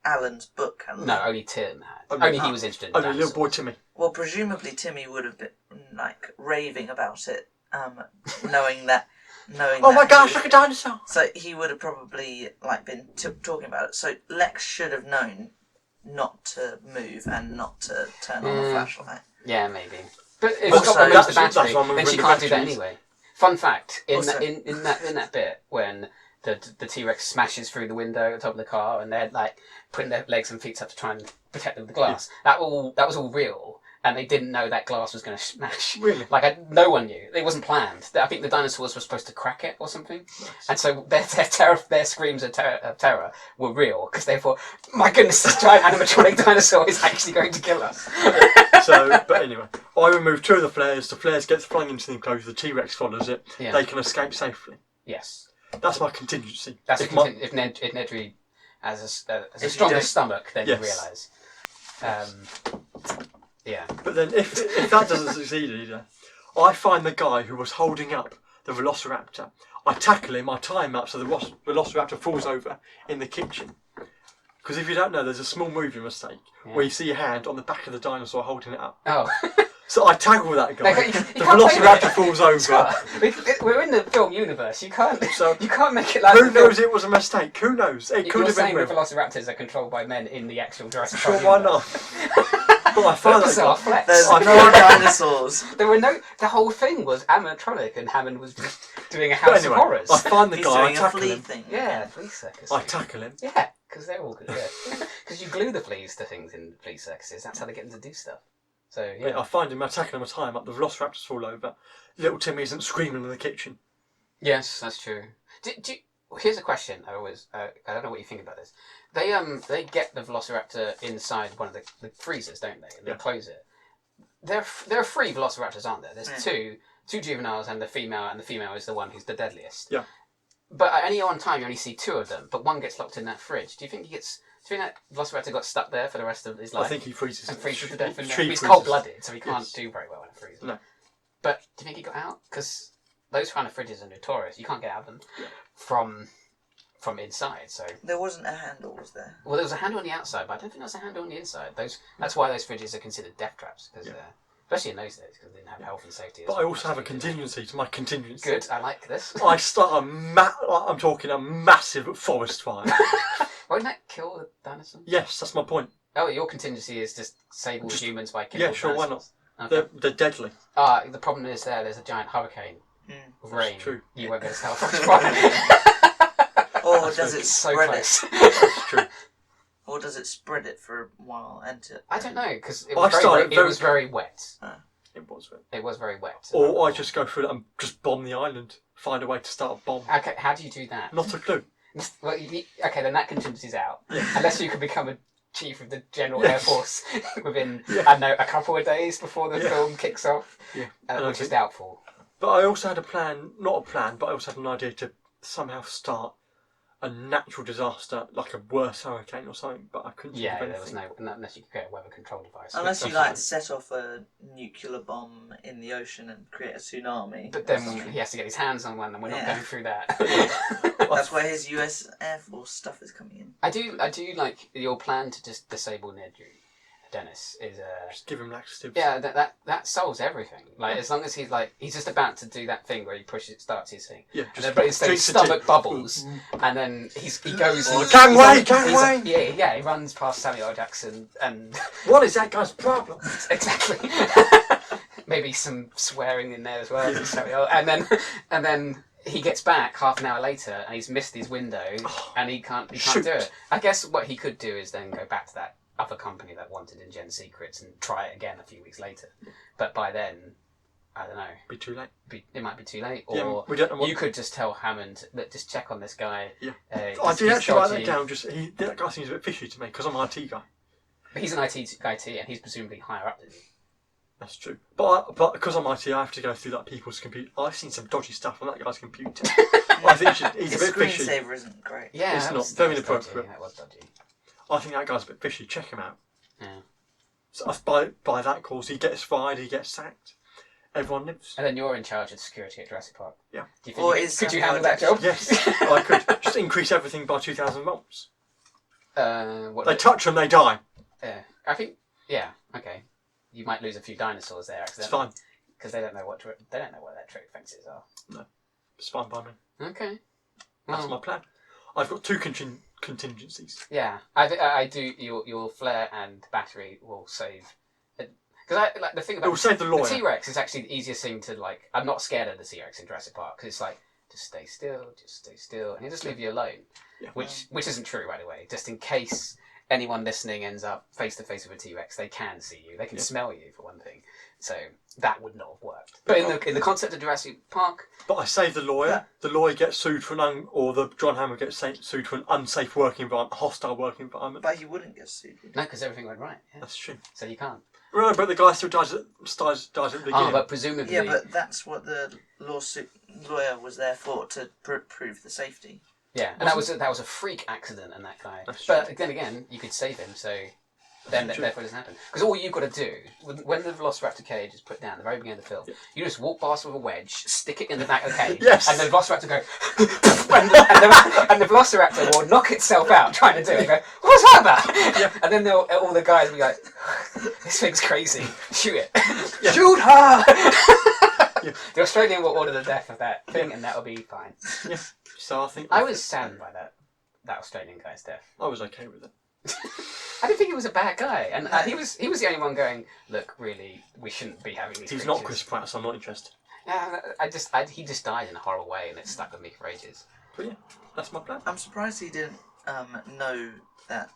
Alan's book. hadn't No, they? only Tim had. Only- Only he was interested in Only dinosaurs. little boy Timmy. Well, presumably Timmy would have been like raving about it, knowing that. Oh my gosh, look at dinosaur! So he would have probably like been talking about it. So Lex should have known not to move and not to turn on the flashlight. Yeah, maybe. But if Also, Scott removes the that's battery, why I'm then removing she the can't do that batteries. anyway. Fun fact: in Also- that bit when the T-Rex smashes through the window at the top of the car and they're like putting their legs and feet up to try and protect them with the glass, that was all real. And they didn't know that glass was going to smash. Really? Like, no one knew. It wasn't planned. I think the dinosaurs were supposed to crack it or something. And so their screams of terror were real because they thought, my goodness, this giant animatronic dinosaur is actually going to kill us. But anyway, I remove 2 of the flares gets flung into the enclosure, the T-Rex follows it, Yeah. they can escape safely. Yes. That's my contingency. That's If if Nedry has a If you stronger don't- stomach, then Yes. you realise. Yeah. But then if that doesn't succeed either, I find the guy who was holding up the Velociraptor. I tackle him, I tie him up so the Velociraptor falls over in the kitchen. Because if you don't know, there's a small move you must take where you see your hand on the back of the dinosaur holding it up. Oh. So I tackle that guy. You The can't blame Velociraptor it. falls over. Scott, we're in the film universe. You can't So, make it like Who knows it was a mistake? Who knows? It could You're have been saying the real. Velociraptors are controlled by men in the actual Jurassic Sure, Park why universe. not? But I find that Bizarre guy. flex. There's I no dinosaurs. There were no. The whole thing was animatronic, and Hammond was just doing a But House anyway, of Horrors. I find the He's guy, I doing a tackle flea him. thing. Yeah, flea circus. I tackle him. Yeah, because they're all good. Yeah, because you glue the fleas to things in flea circuses. That's how they get them to do stuff. So yeah. I find him, I tackle him, I tie him up, the Velociraptors fall over. Little Timmy isn't screaming in the kitchen. Yes, that's true. Here's a question. I don't know what you think about this. They get the Velociraptor inside one of the freezers, don't they? And they close it. There are 3 Velociraptors, aren't there? There's two juveniles and the female is the one who's the deadliest. Yeah. But at any one time, you only see 2 of them, but one gets locked in that fridge. Do you think that Velociraptor got stuck there for the rest of his life? I think he freezes. And freezes to death. Tree He's freezes. cold-blooded, so he can't do very well in a freezer. No. But do you think he got out? Because those kind of fridges are notorious. You can't get out of them from inside. So There wasn't a handle, was there? well, there was a handle on the outside, but I don't think there was a handle on the inside. That's why those fridges are considered death traps, because especially in those days, because they didn't have health and safety. But I also have a contingency to my contingency. Good, I like this. I start I'm talking a massive forest fire. Won't that kill the dinosaurs? Yes, that's my point. Oh, your contingency is just disable humans by killing Yeah, sure, why not? Okay. They're deadly. The problem is there's a giant hurricane with rain. True. You won't be able to tell forest fire. Or does it So spread close. it? That's true. Or does it spread it for a while and to... I don't know, because it I was started it was very wet. It was. It was very wet. Or I just go through it and just bomb the island. Find a way to start a bomb. Okay, how do you do that? Not a clue. Well, okay, then that contingency's out. Unless you could become a chief of the General Air Force within, I don't know, a couple of days before the film kicks off, which is doubtful. But I also had a plan, not a plan, but I also had an idea to somehow start a natural disaster, like a worse hurricane or something, but I couldn't think of Yeah, anything. there was no, unless you could create a weather control device. Unless you That's set off a nuclear bomb in the ocean and create a tsunami. But then he has to get his hands on one, and we're not going through that. That's where his US Air Force stuff is coming in. I do like your plan to just disable Nedry, Dennis, is Just give him laxatives. yeah, that solves everything. Like as long as he's just about to do that thing where he starts his thing. Yeah, And then, but instead his drinks the stomach tea. bubbles, and then he goes. Gangway! Yeah, he runs past Samuel L. Jackson, and What is that guy's problem? exactly. Maybe some swearing in there as well, Samuel. And then he gets back half an hour later, and he's missed his window, and he can't do it. I guess what he could do is then go back to that other company that wanted InGen secrets and try it again a few weeks later. But by then, I don't know. Be too late. It might be too late, or Yeah, we don't know what... you could just tell Hammond that just check on this guy. Yeah. I I did actually write that down. That guy seems a bit fishy to me because I'm an IT guy. He's an IT guy too, and he's presumably higher up than you. That's true. But because I'm IT, I have to go through that people's computer. I've seen some dodgy stuff on that guy's computer. I think he's His a bit fishy. screensaver isn't great. Yeah, It's that not. was Very dodgy. inappropriate. That was dodgy. I think that guy's a bit fishy. Check him out. Yeah. So by that cause, he gets fired, he gets sacked. Everyone lives. And then you're in charge of security at Jurassic Park. Yeah. Do you think could you handle that Samuel job? Yes, I could. Just increase everything by 2,000 volts. They touch them, they die. Yeah, I think. Yeah. Okay. You might lose a few dinosaurs there It's accidentally. fine. Because they don't know what electric fences are. No, it's fine by me. Okay. That's Well, my plan. I've got 2 contingencies. yeah, I do. Your flare and battery will save. Because the thing It about will save the lawyer. T-Rex is actually the easiest thing to like. I'm not scared of the T-Rex in Jurassic Park because it's like just stay still, and he'll just leave you alone. Yeah. Which isn't true, by the way. Just in case anyone listening ends up face to face with a T-Rex, they can see you. They can smell you for one thing. So that would not have worked. But in the concept of Jurassic Park, But I save the lawyer. Yeah. The lawyer gets sued for John Hammond gets sued for an unsafe working environment, hostile working environment. But he wouldn't get sued. no, because everything went right. Yeah. That's true. So you can't. No, but the guy still dies at the beginning. Oh, but presumably. Yeah, but that's what the lawyer was there for, to prove the safety. Yeah, and that was a freak accident, and that guy. That's But then again, you could save him. So then therefore it doesn't happen. Because all you've got to do, when the Velociraptor cage is put down at the very beginning of the film, you just walk past with a wedge, stick it in the back of the cage, and the Velociraptor go, and the Velociraptor will knock itself out trying to do it. And go, what's that about? And then all the guys will be like, this thing's crazy, shoot it. Shoot her! The Australian will order the death of that thing, and that'll be fine. Yeah. So I think I was saddened by that Australian guy's death. I was okay with it. I didn't think he was a bad guy, and he was the only one going, look, really, we shouldn't be having these. He's creatures. not Chris Pratt, so I'm not interested. Yeah, he just died in a horrible way, and it stuck with me for ages. But yeah, that's my plan. I'm surprised he didn't know that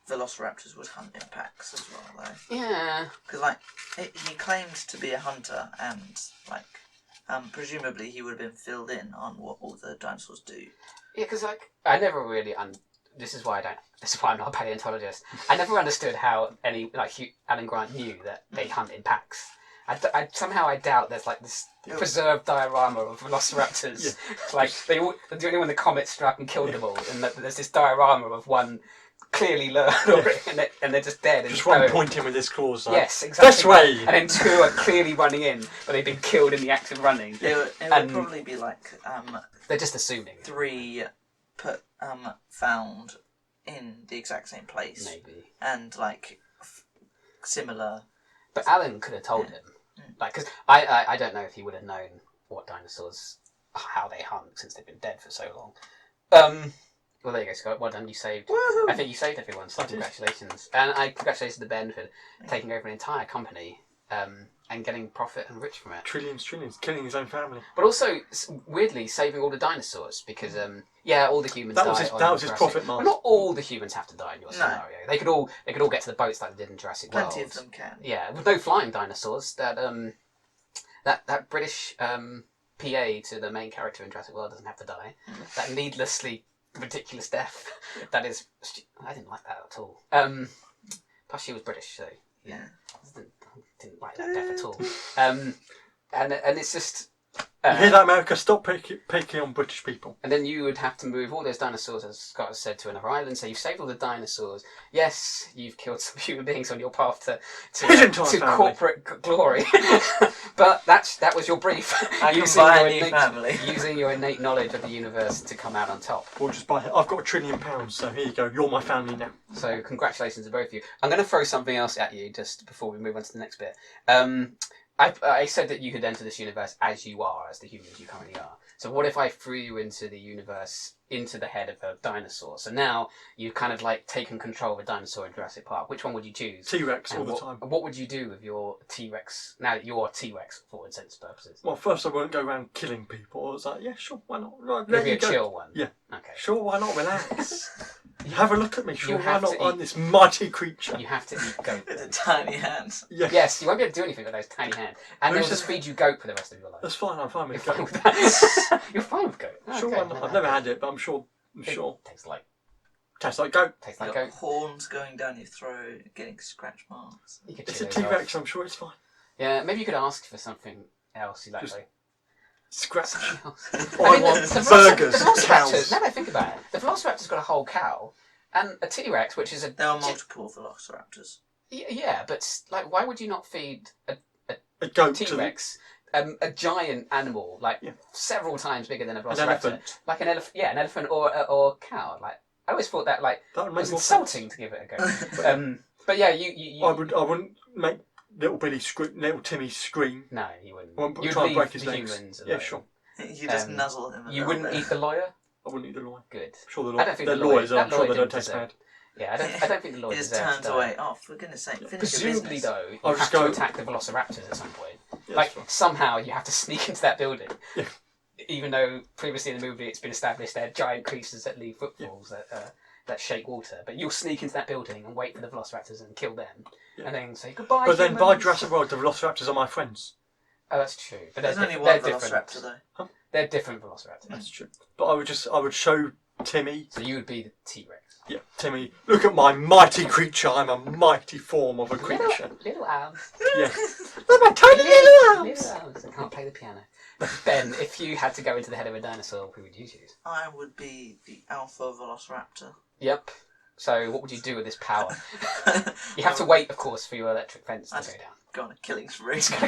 Velociraptors would hunt in packs as well, though. Yeah. Because he claimed to be a hunter, and presumably he would have been filled in on what all the dinosaurs do. Yeah, because I never really this is why I'm not a paleontologist. I never understood how Alan Grant knew that they hunt in packs. I doubt there's this preserved diorama of velociraptors. The only when the comet struck and killed them all, and there's this diorama of one clearly learned, and they're just dead. Just one pointing with his claws. Yes, exactly. This way. And then two are clearly running in, but they've been killed in the act of running. It would probably be they're just assuming 3 found in the exact same place, maybe, and similar. But Alan could have told him, because I don't know if he would have known what dinosaurs, how they hunt, since they've been dead for so long. Well, there you go, Scott. Well done. You saved. Woohoo! I think you saved everyone. So congratulations, and I congratulations to Ben for taking over an entire company and getting profit and rich from it. Trillions, killing his own family. But also, weirdly, saving all the dinosaurs because all the humans. That was his profit margin. Well, not all the humans have to die in your scenario. They could all get to the boats like they did in Jurassic World. Plenty of them can. Yeah, with no flying dinosaurs. That British PA to the main character in Jurassic World doesn't have to die. That needlessly ridiculous death. That is, I didn't like that at all. Plus, she was British, so yeah, didn't like that death at all. And it's just. You hear that, America? Stop picking on British people. And then you would have to move all those dinosaurs, as Scott has said, to another island. So you've saved all the dinosaurs. Yes, you've killed some human beings on your path to corporate glory. But that was your brief. Using your innate knowledge of the universe to come out on top. Or just buy it. I've got £1 trillion, so here you go. You're my family now. So congratulations to both of you. I'm going to throw something else at you just before we move on to the next bit. I said that you could enter this universe as you are, as the humans you currently are. So what if I threw you into the universe, into the head of a dinosaur? So now you've kind of taken control of a dinosaur in Jurassic Park. Which one would you choose? T-Rex all the time. What would you do with your T-Rex, now that you're T-Rex for all intents and purposes? Well, first I wouldn't go around killing people. I was like, yeah, sure, why not? Right, It'd be a chill one. Yeah. Okay. Sure, why not? Relax. Have a look at me. Sure, why not? I'm this mighty creature. You have to eat goat. With the tiny hands. Yeah. Yes, you won't be able to do anything with those tiny hands. And they'll just feed you goat for the rest of your life. That's fine, I'm fine with You're goat. fine with that. You're fine with goat. Sure, why not? I've never had it, but I'm sure. Tastes like goat. Tastes like Got goat. horns going down your throat, getting scratch marks. It's a T-Rex, I'm sure it's fine. Yeah, maybe you could ask for something else you like. Just scratch. Something else. I want burgers, the Velociraptors, cows. now that I think about it, the Velociraptor's got a whole cow and a T-Rex, which is a... There are multiple Velociraptors. Yeah, but why would you not feed A goat T-Rex, a giant animal, several times bigger than a Velociraptor? An elephant. Like an elephant, yeah, an elephant or a cow. I always thought that was insulting to give it a go. But yeah, you I wouldn't make little Timmy scream. No, you wouldn't. I wouldn't You'd try and leave break his the legs. humans Yeah, alone. sure. You just nuzzle him. You wouldn't eat the lawyer? I wouldn't eat the lawyer. Good. I'm sure I don't think the the lawyer- lawyers are. I'm that sure lawyer they don't didn't taste deserve bad. Yeah, I don't think the lawyer He just deserves turns to die. away. Oh, for goodness sake, finish your Presumably, business. though, you I'll have just to go- attack the Velociraptors at some point. Yeah, that's fine. Somehow you have to sneak into that building. Yeah. Even though previously in the movie it's been established they're giant creatures that leave footfalls that shake water. But you'll sneak into that building and wait for the Velociraptors and kill them. Yeah. And then say goodbye, But then by humans." Jurassic World, the Velociraptors are my friends. Oh, that's true. But There's only they're one different. Velociraptor, though. They're different Velociraptors. That's true. But I would show Timmy. So you would be the T-Rex. Yeah, Timmy. Look at my mighty creature. I'm a mighty form of a creature. Little arms. Yeah. Look at my tiny little arms. Little arms. I can't play the piano. Ben, if you had to go into the head of a dinosaur, who would you choose? I would be the Alpha Velociraptor. Yep. So what would you do with this power? You have to wait, of course, for your electric fence to go down. Go on a killing spree. It's gonna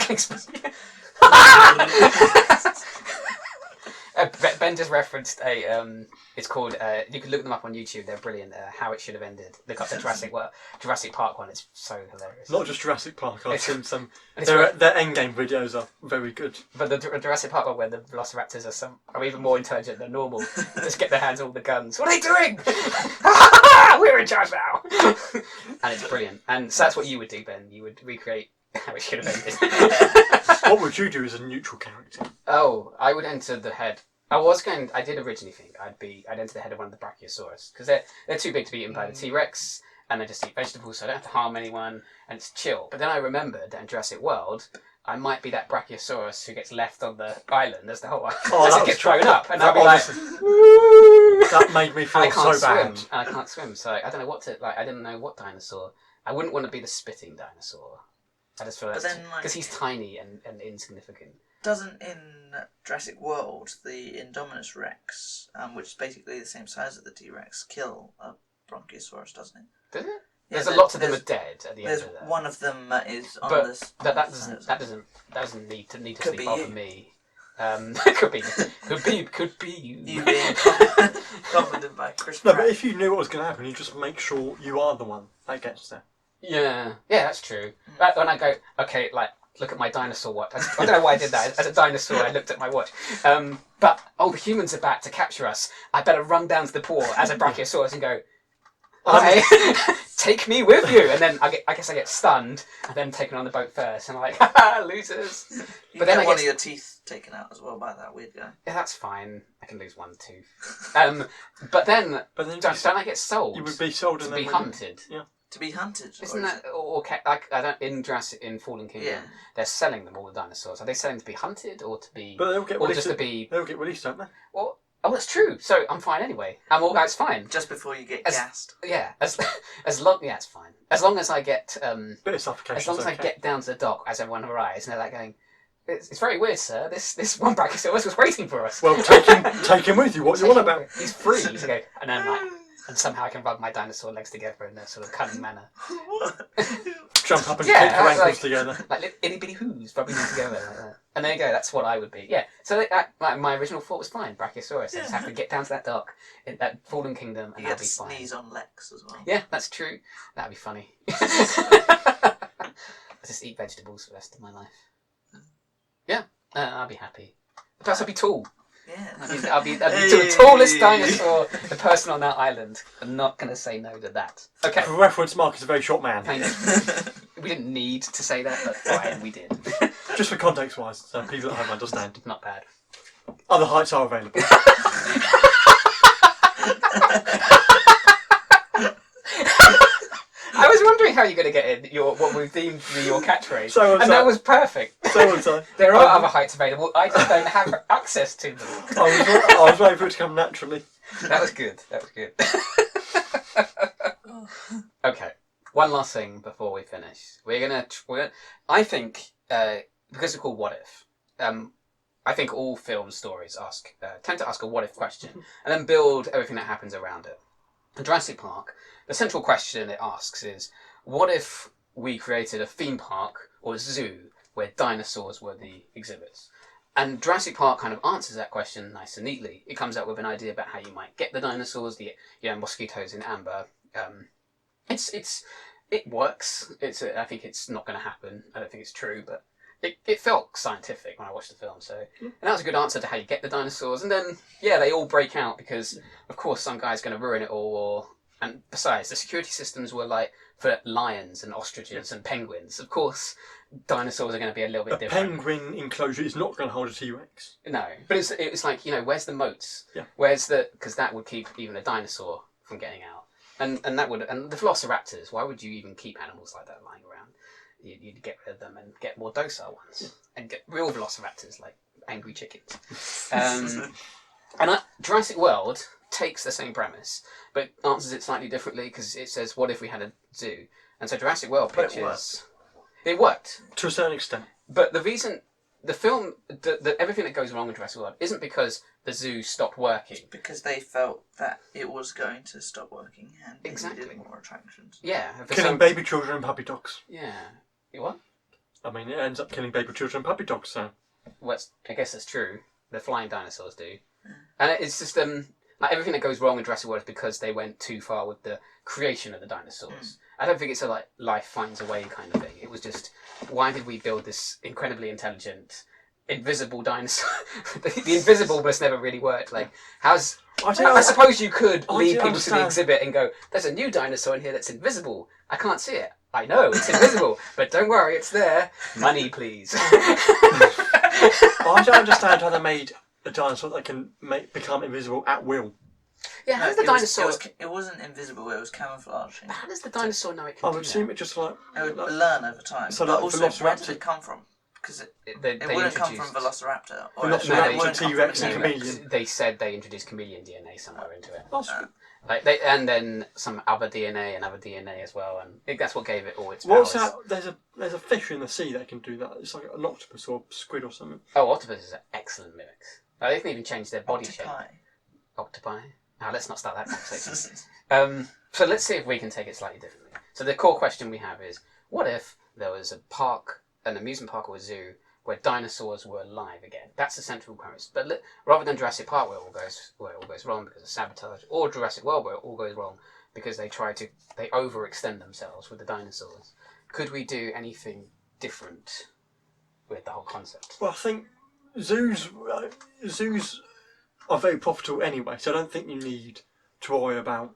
Ben just referenced a. It's called. You can look them up on YouTube. They're brilliant. How it should have ended. Look up the Jurassic Park one. It's so hilarious. Not just Jurassic Park. I've seen some. Their endgame videos are very good. But the Jurassic Park one, where the Velociraptors are even more intelligent than normal, just get their hands on all the guns. What are they doing? We're in charge now. And it's brilliant. And so that's what you would do, Ben. You would recreate how it should have ended. What would you do as a neutral character? Oh, I would enter the head. I did originally think I'd enter the head of one of the Brachiosaurus because they're too big to be eaten by the T-Rex, and they just eat vegetables, so I don't have to harm anyone, and it's chill. But then I remembered that in Jurassic World, I might be that Brachiosaurus who gets left on the island as the whole as it gets thrown up, and I'll be like, that made me feel so bad. And I can't swim, so I don't know what to like. I didn't know what dinosaur. I wouldn't want to be the spitting dinosaur. I just feel because he's tiny and insignificant. Doesn't in Jurassic World the Indominus Rex, which is basically the same size as the T-Rex, kill a Bronchiosaurus, doesn't it? Does it? Yeah, there's a lot of them are dead at the end There's of that. one of them that is on But this. that doesn't need to Could sleep be over you. me. Could be you. You being commented by Chris No, Pratt. but if you knew what was going to happen, you just make sure you are the one that gets there. Yeah, that's true. But when I go, okay, like, look at my dinosaur watch. I don't know why I did that. As a dinosaur, I looked at my watch. But, the humans are back to capture us. I better run down to the pool as a Brachiosaurus and go, okay, take me with you. And then I guess I get stunned and then taken on the boat first. And I'm like, haha, losers. But then one of your teeth taken out as well by that weird guy. Yeah, that's fine. I can lose one tooth. But then don't I get sold? You would be sold to be hunted. Yeah. To be hunted. Isn't that like I don't in Fallen Kingdom? Yeah. They're selling them all the dinosaurs. Are they selling to be hunted or to be? But they'll get or released. just to be? They'll get released, don't they? Well, that's true. So I'm fine anyway. It's fine. Just before you get gassed. Yeah, as long it's fine. As long as I get bit of suffocation. as long as I get down to the dock as everyone arrives and they're like going, it's very weird, sir. This one Brachiosaurus was waiting for us. Well, take him with you. What do you want about? He's free. So go, and then and somehow I can rub my dinosaur legs together in a sort of cunning manner. Jump up and kick your ankles together. Like itty bitty whoos rubbing them together like that. And there you go, that's what I would be. Yeah, so my original thought was fine, Brachiosaurus. I just have to get down to that dock, in that Fallen Kingdom, and you that'll get be to fine. sneeze on Lex as well. Yeah, that's true. That'd be funny. I just eat vegetables for the rest of my life. Yeah, I'll be happy. Plus I'll be tall. Yeah. I'll be the tallest dinosaur, the person on that island. I'm not going to say no to that. Okay. For reference, Mark is a very short man. We didn't need to say that, but fine, we did. Just for context-wise, so people at home understand. Not bad. Other heights are available. I was wondering how you're going to get in what we've deemed to be your catchphrase, that was perfect. There are other heights available. I just don't have access to them. I was waiting for it to come naturally. That was good. Okay, one last thing before we finish. I think because we're called What If. I think all film stories tend to ask a what if question and then build everything that happens around it. In Jurassic Park, the central question it asks is, what if we created a theme park or a zoo where dinosaurs were the exhibits? And Jurassic Park kind of answers that question nice and neatly. It comes up with an idea about how you might get the dinosaurs, the mosquitoes in amber. It works. I think it's not going to happen. I don't think it's true, but it felt scientific when I watched the film. And that was a good answer to how you get the dinosaurs. And then they all break out because of course some guy's going to ruin it all. And besides, the security systems were like for lions and ostriches and penguins. Of course, dinosaurs are going to be a little bit different. A penguin enclosure is not going to hold a T-Rex. No, but it's like, where's the moats? Yeah. Because that would keep even a dinosaur from getting out. And the velociraptors, why would you even keep animals like that lying around? You'd get rid of them and get more docile ones. And get real velociraptors, like angry chickens. Jurassic World takes the same premise, but answers it slightly differently because it says, what if we had a zoo? And so Jurassic World pitches... It worked. To a certain extent. But the reason the film, everything that goes wrong in Jurassic World isn't because the zoo stopped working. Because they felt that it was going to stop working and they Exactly. needed more attractions. Yeah. Killing baby children and puppy dogs. Yeah. What? I mean, it ends up killing baby children and puppy dogs, so... Well, I guess that's true. The flying dinosaurs do. And it's just, like, everything that goes wrong in Jurassic World is because they went too far with the creation of the dinosaurs. I don't think it's a, like, life finds a way kind of thing. It was just, why did we build this incredibly intelligent, invisible dinosaur? The invisibleness never really worked. Like, I suppose you could lead people to the exhibit and go, there's a new dinosaur in here that's invisible. I can't see it. I know, it's invisible, but don't worry, it's there. Money, please. I don't understand how they made a dinosaur that can become invisible at will. Yeah, how does the dinosaur... It wasn't invisible, it was camouflaging. How does the dinosaur know it can I would assume it just like... It would learn over time. So but like also, where did it come from? Because it wouldn't come from Velociraptor. Or Velociraptor, T-Rex and chameleon. They said they introduced chameleon DNA somewhere into it. Like and then some other DNA and other DNA as well, and I think that's what gave it all its what's powers. that? There's a fish in the sea that can do that. It's like an octopus or squid or something. Oh, octopuses are excellent mimics. They can even change their body shape. Octopi. Now let's not start that conversation. So let's see if we can take it slightly differently. So the core question we have is: what if there was a park, an amusement park or a zoo, where dinosaurs were alive again? That's the central premise. But rather than Jurassic Park, where it all goes wrong because of sabotage, or Jurassic World, where it all goes wrong because they overextend themselves with the dinosaurs, could we do anything different with the whole concept? Well, I think zoos are very profitable anyway, so I don't think you need to worry about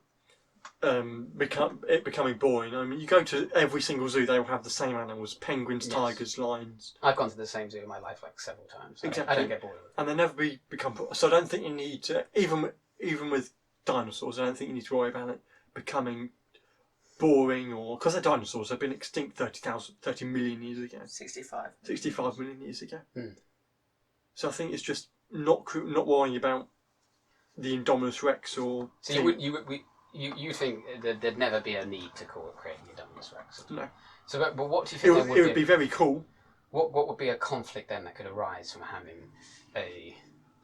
becoming boring. I mean, you go to every single zoo, they will have the same animals: penguins, tigers, lions. I've gone to the same zoo in my life like several times. So Exactly. I don't get bored of it. And they never become... So I don't think you need to... Even with dinosaurs, I don't think you need to worry about it becoming boring or... Because they're dinosaurs, they've been extinct 30 million years ago. 65 million years ago. So I think it's just not worrying about the Indominus Rex or... So you think that there'd never be a need to create the Indominus Rex? No. So, but what do you think it would be very cool. What would be a conflict then that could arise from having a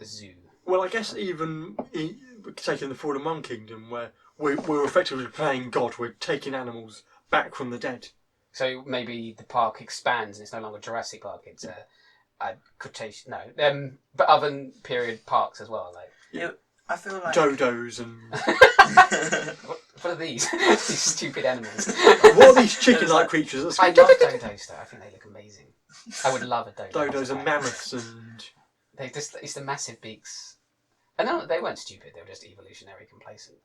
zoo? Well, I guess even taking the Fallen One Kingdom, where we're effectively playing God, we're taking animals back from the dead. So maybe the park expands and it's no longer Jurassic Park, it's a quotation, but other period parks as well, like... Yeah. I feel like... Dodos and... what are these? These stupid animals. What are these chicken-like creatures? I love dodos though, I think they look amazing. I would love a dodo. Dodos and mammoths and... It's the massive beaks. And no, they weren't stupid, they were just evolutionary complacent.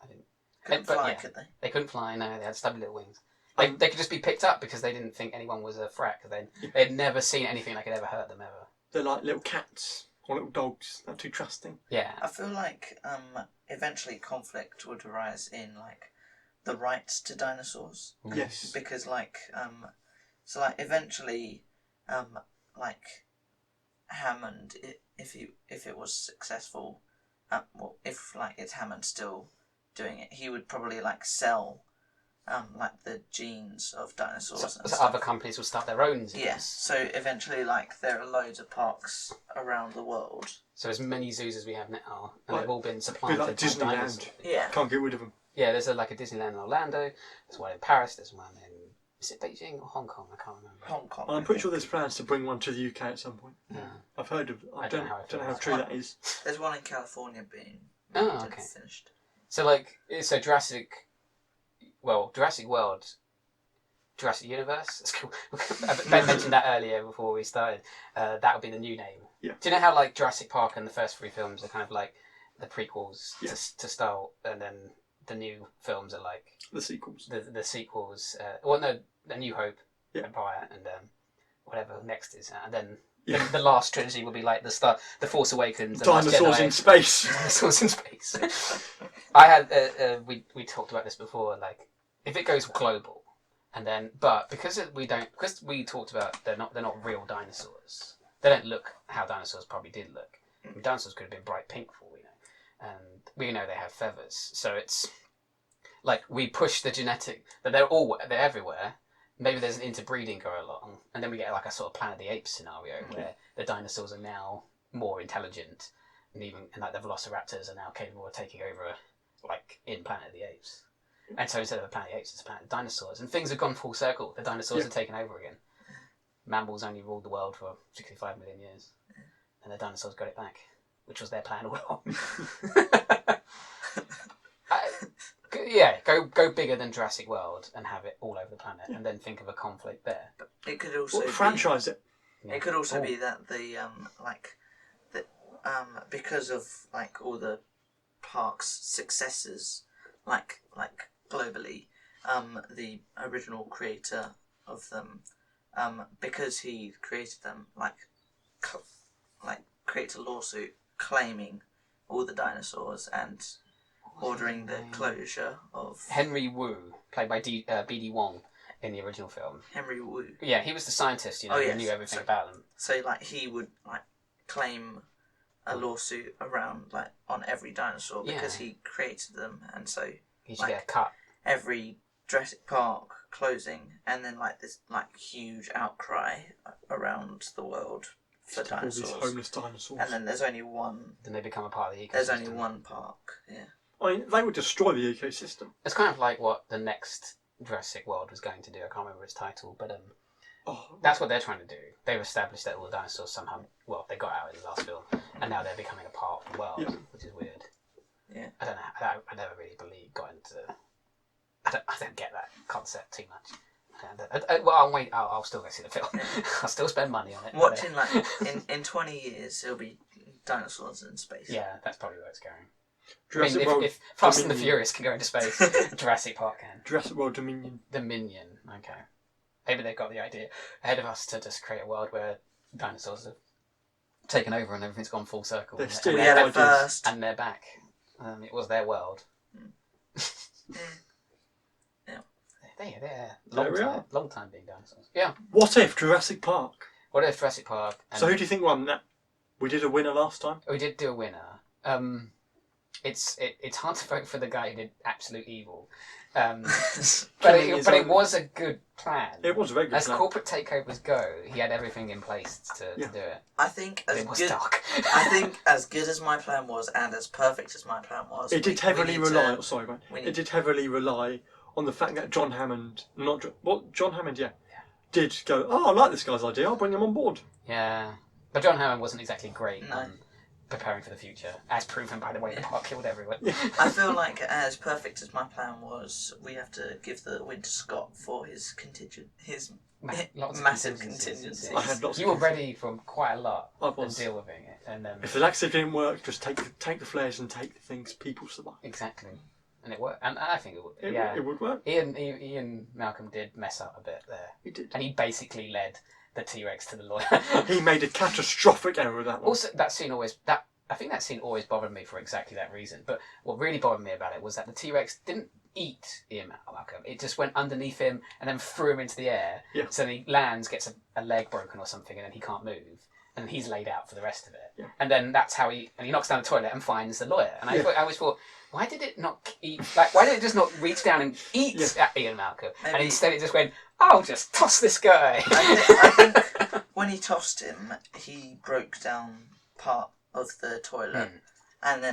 Couldn't fly, could they? They couldn't fly, no, they had stubby little wings. They could just be picked up because they didn't think anyone was a threat, because they'd never seen anything that could ever hurt them ever. They're like little cats. Or little dogs, not too trusting. Yeah. I feel like eventually conflict would arise in like the rights to dinosaurs. Yes. Because eventually like Hammond, if it was successful, if like it's Hammond still doing it, he would probably like sell like the genes of dinosaurs. So other companies will start their own zoos. Yes, so eventually like there are loads of parks around the world. So as many zoos as we have now, and they've all been Be supplanted like by Disneyland. dinosaurs. Yeah. Can't get rid of them. Yeah, there's like a Disneyland in Orlando, there's one in Paris, there's one in... Is it Beijing or Hong Kong? I can't remember. Hong Kong. I'm pretty sure there's plans to bring one to the UK at some point. Yeah. I've heard of... I don't know how that's true that is. There's one in California being okay. finished. So Jurassic World, Jurassic Universe. It's cool. Ben mentioned that earlier before we started. That would be the new name. Yeah. Do you know how like Jurassic Park and the first 3 films are kind of like the prequels to start, and then the new films are like the sequels. The sequels. A New Hope, Empire, and whatever next is, and then. Yeah. The last trilogy will be like the start, The Force Awakens, The Dinosaurs Last Jedi. in space. Dinosaurs in space. I had we talked about this before. Like, if it goes global, and then because we talked about they're not real dinosaurs. They don't look how dinosaurs probably did look. I mean, dinosaurs could have been bright pink for all we know, and we know they have feathers. So it's like we push the genetic that they're everywhere. maybe there's an interbreeding going along, and then we get like a sort of Planet of the Apes scenario where the dinosaurs are now more intelligent, and like the velociraptors are now capable of taking over, like in Planet of the Apes. And so instead of a Planet of the Apes, it's a Planet of Dinosaurs, and things have gone full circle. The dinosaurs are taken over again. Mammals only ruled the world for 65 million years, and the dinosaurs got it back, which was their plan all along. Go bigger than Jurassic World and have it all over the planet, and then think of a conflict there. But it could also franchise it. It could also be that because of like all the park's successes, like globally, the original creator of them, because he created them, created a lawsuit claiming all the dinosaurs and ordering the closure of Henry Wu, played by B.D. Wong in the original film. Henry Wu. Yeah, he was the scientist, who knew everything about them. So he would claim a lawsuit around on every dinosaur because he created them, and so he should get a cut. Every Jurassic Park closing, and then this huge outcry around the world for dinosaurs. All these homeless dinosaurs. And then there's only one. Then they become a part of the ecosystem. There's only one park. Yeah. I mean, they would destroy the ecosystem. It's kind of like what the next Jurassic World was going to do. I can't remember its title, but that's what they're trying to do. They've established that all the dinosaurs somehow, they got out in the last film, and now they're becoming a part of the world, which is weird. Yeah. I don't know. I never really got into. I don't get that concept too much. I'll wait. I'll still go see the film. I'll still spend money on it. Watching in 20 years, it'll be dinosaurs in space. Yeah, that's probably where it's going. Jurassic World, if Fast and the Dominion. Furious can go into space, Jurassic Park can. Jurassic World Dominion. Dominion, okay. Maybe they've got the idea ahead of us to just create a world where dinosaurs have taken over and everything's gone full circle. They're still at first. And they're back. It was their world. Yeah. They're long time being dinosaurs. Yeah. What if Jurassic Park? What if Jurassic Park? So who do you think won that? We did a winner last time. We did do a winner. It's hard to vote for the guy who did absolute evil, but it was a good plan. It was a very good As plan. corporate takeovers go, he had everything in place to do it. I think It was dark. I think as good as my plan was, and as perfect as my plan was, It did heavily rely. Sorry, mate. It did heavily rely on the fact that John Hammond, did go. Oh, I like this guy's idea. I'll bring him on board. Yeah, but John Hammond wasn't exactly great No. on preparing for the future, as proven by the way the park killed everyone. I feel like as perfect as my plan was, we have to give the win to Scott for his contingent, Lots of massive contingencies. contingencies. I had lots. You were ready for quite a lot I and was. deal with it, and If the laxative didn't work, just take the flares and take the things people survive. exactly, and it worked. And I think it would. It would work. Ian Malcolm did mess up a bit there. He did. And he basically led the T-Rex to the lawyer. He made a catastrophic error with that one. Also, I think that scene always bothered me for exactly that reason. But what really bothered me about it was that the T-Rex didn't eat Ian Malcolm. It just went underneath him and then threw him into the air. Yeah. So he lands, gets a leg broken or something, and then he can't move. And he's laid out for the rest of it. Yeah. And then that's how he knocks down the toilet and finds the lawyer. And I always thought, why did it not eat? Why did it just not reach down and eat at Ian Malcolm? Maybe. And instead it just went, I'll just toss this guy. I think when he tossed him, he broke down part of the toilet, and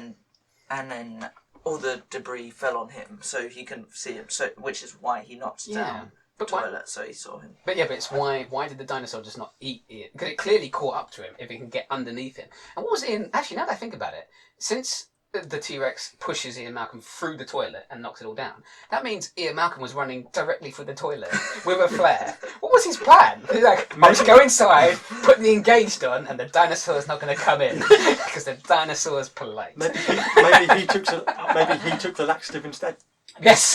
then all the debris fell on him, so he couldn't see him. So, which is why he knocked down the toilet, so he saw him. But it's why did the dinosaur just not eat Ian? Because it clearly caught up to him if it can get underneath him. And what was Ian? Actually, now that I think about it, since the T-Rex pushes Ian Malcolm through the toilet and knocks it all down, that means Ian Malcolm was running directly through the toilet with a flare. What was his plan? He's like, I'll just go inside, put the engaged on, and the dinosaur's not going to come in because the dinosaur's polite. Maybe he took the laxative instead. Yes.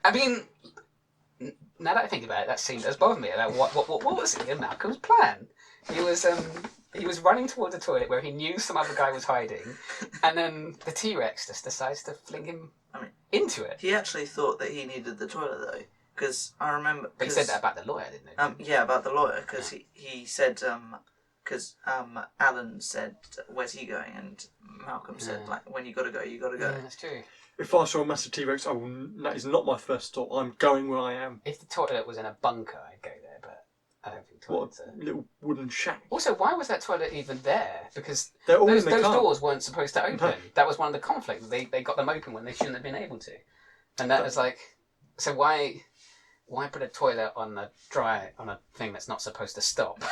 I mean, now that I think about it, that scene does bother me. Like, what was Ian Malcolm's plan? He was running towards the toilet where he knew some other guy was hiding, and then the T-Rex just decides to fling him into it. He actually thought that he needed the toilet though, because I remember. But he said that about the lawyer, didn't he? Yeah, about the lawyer, because he said because Alan said, "Where's he going?" and Malcolm said, "Like when you gotta go, you gotta go." Yeah, that's true. If I saw a massive T-Rex, that is not my first thought. I'm going where I am. If the toilet was in a bunker, I'd go there, but I don't think What toilets are. a little wooden shack. Also, why was that toilet even there? Because They're all those in the car. doors weren't supposed to open. No. That was one of the conflicts. They got them open when they shouldn't have been able to. And that was like, so why put a toilet on a thing that's not supposed to stop?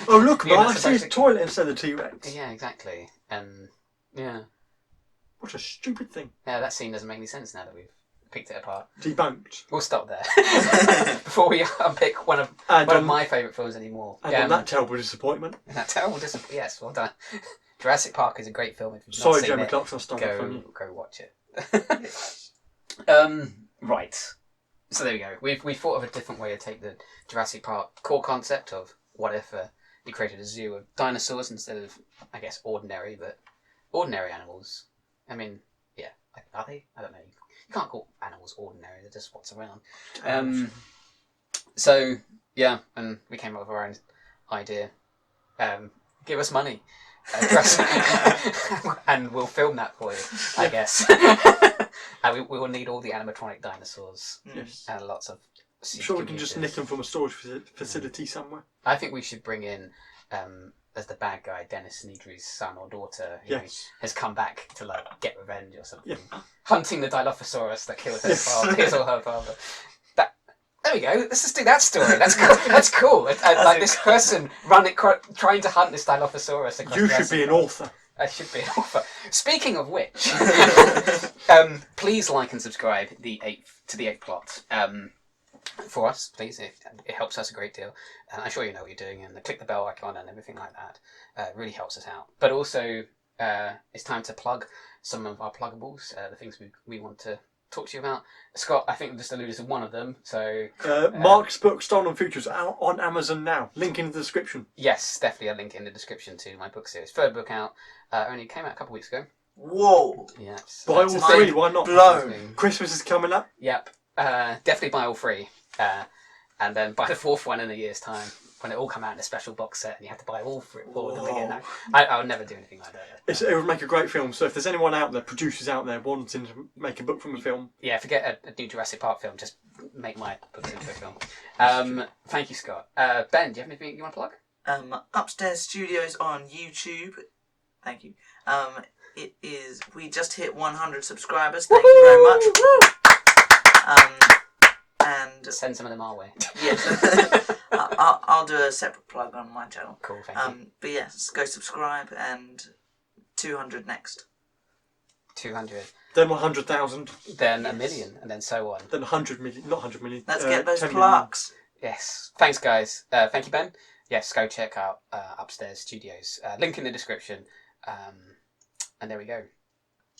Oh look, You're man, not I see a supposed toilet instead of T-Rex. Yeah, exactly. And yeah, What a stupid thing. that scene doesn't make any sense now that we've picked it apart. Debunked. We'll stop there before we unpick one of my favourite films anymore. And on that terrible disappointment. That terrible disappointment. Yes, well done. Jurassic Park is a great film. If you've not Sorry, seen Jeremy it, Clarkson, I stole it from you. go watch it. Right. So there we go. We thought of a different way to take the Jurassic Park core concept of what if you created a zoo of dinosaurs instead of, I guess, ordinary animals. I mean, yeah, are they? I don't know. You can't call animals ordinary. They're just what's around. So yeah, and we came up with our own idea. Give us money, and we'll film that for you, I guess. And we will need all the animatronic dinosaurs. Yes. And lots of. I'm sure we can just nick them from a storage facility somewhere. I think we should bring in, as the bad guy, Dennis Nedry's son or daughter, who has come back to like get revenge or something, hunting the Dilophosaurus that killed his or her father. There we go. Let's just do that story. That's cool. That's cool. Like this person trying to hunt this Dilophosaurus. Across You should be an author. I should be an author. Speaking of which, please like and subscribe to the eighth plot. For us, please. It helps us a great deal. And I'm sure you know what you're doing. And click the bell icon and everything like that. It really helps us out. But also, it's time to plug some of our pluggables, the things we want to talk to you about. Scott, I think, just alluded to one of them. So Mark's book, Stolen Futures, out on Amazon now. Link in the description. Yes, definitely a link in the description to my book series. Third book out. Only came out a couple of weeks ago. Whoa! Yes. Buy all three, why not? Blown. Christmas is coming up. Yep. Definitely buy all three. And then buy the fourth one in a year's time when it all come out in a special box set and you have to buy all four of them again. No, I would never do anything like that. It would make a great film. So if there's anyone out there, producers out there wanting to make a book from a film. Yeah, forget a new Jurassic Park film. Just make my books into a film. Thank you, Scott. Ben, do you have anything you want to plug? Upstairs Studios on YouTube. Thank you. We just hit 100 subscribers. Thank you very much. And send some of them our way. Yes. I'll do a separate plug on my channel. Cool, thank you. But yes, go subscribe and 200 next. 200. Then 100,000. Then a million, and then so on. Then 100 million. Not 100 million. Let's get those 10 plaques. Yes. Thanks, guys. Thank you, Ben. Yes, go check out Upstairs Studios. Link in the description. And there we go.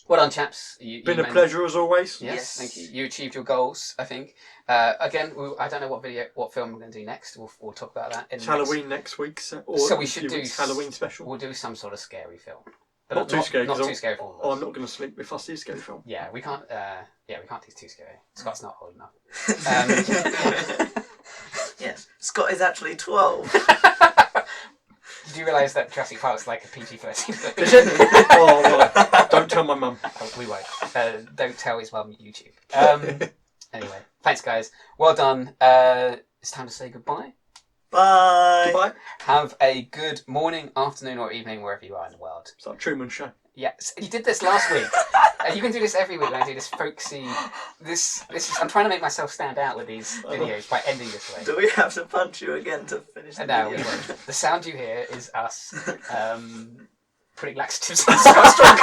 Well done, chaps. Been a pleasure as always. Yes, thank you. You achieved your goals, I think. Again, I don't know what film we're going to do next. We'll talk about that. It's Halloween next week. So we should do Halloween special. We'll do some sort of scary film. But not too scary. Not too scary for all of us. I'm not going to sleep if I see a scary film. Yeah, we can't. We can't do too scary. Scott's not old enough. Yes, Scott is actually 12. Did you realise that Jurassic Park's like a PG-13 film? Oh, right. Don't tell my mum. Oh, we won't. Don't tell his mum YouTube. Anyway, thanks, guys. Well done. It's time to say goodbye. Bye. Goodbye. Have a good morning, afternoon, or evening wherever you are in the world. It's like Truman Show. Yes, you did this last week. You can do this every week when I do this folksy. This is. I'm trying to make myself stand out with these videos by ending this way. Do we have to punch you again to finish the No, we video? won't. The sound you hear is us putting laxatives in Scott's drunk.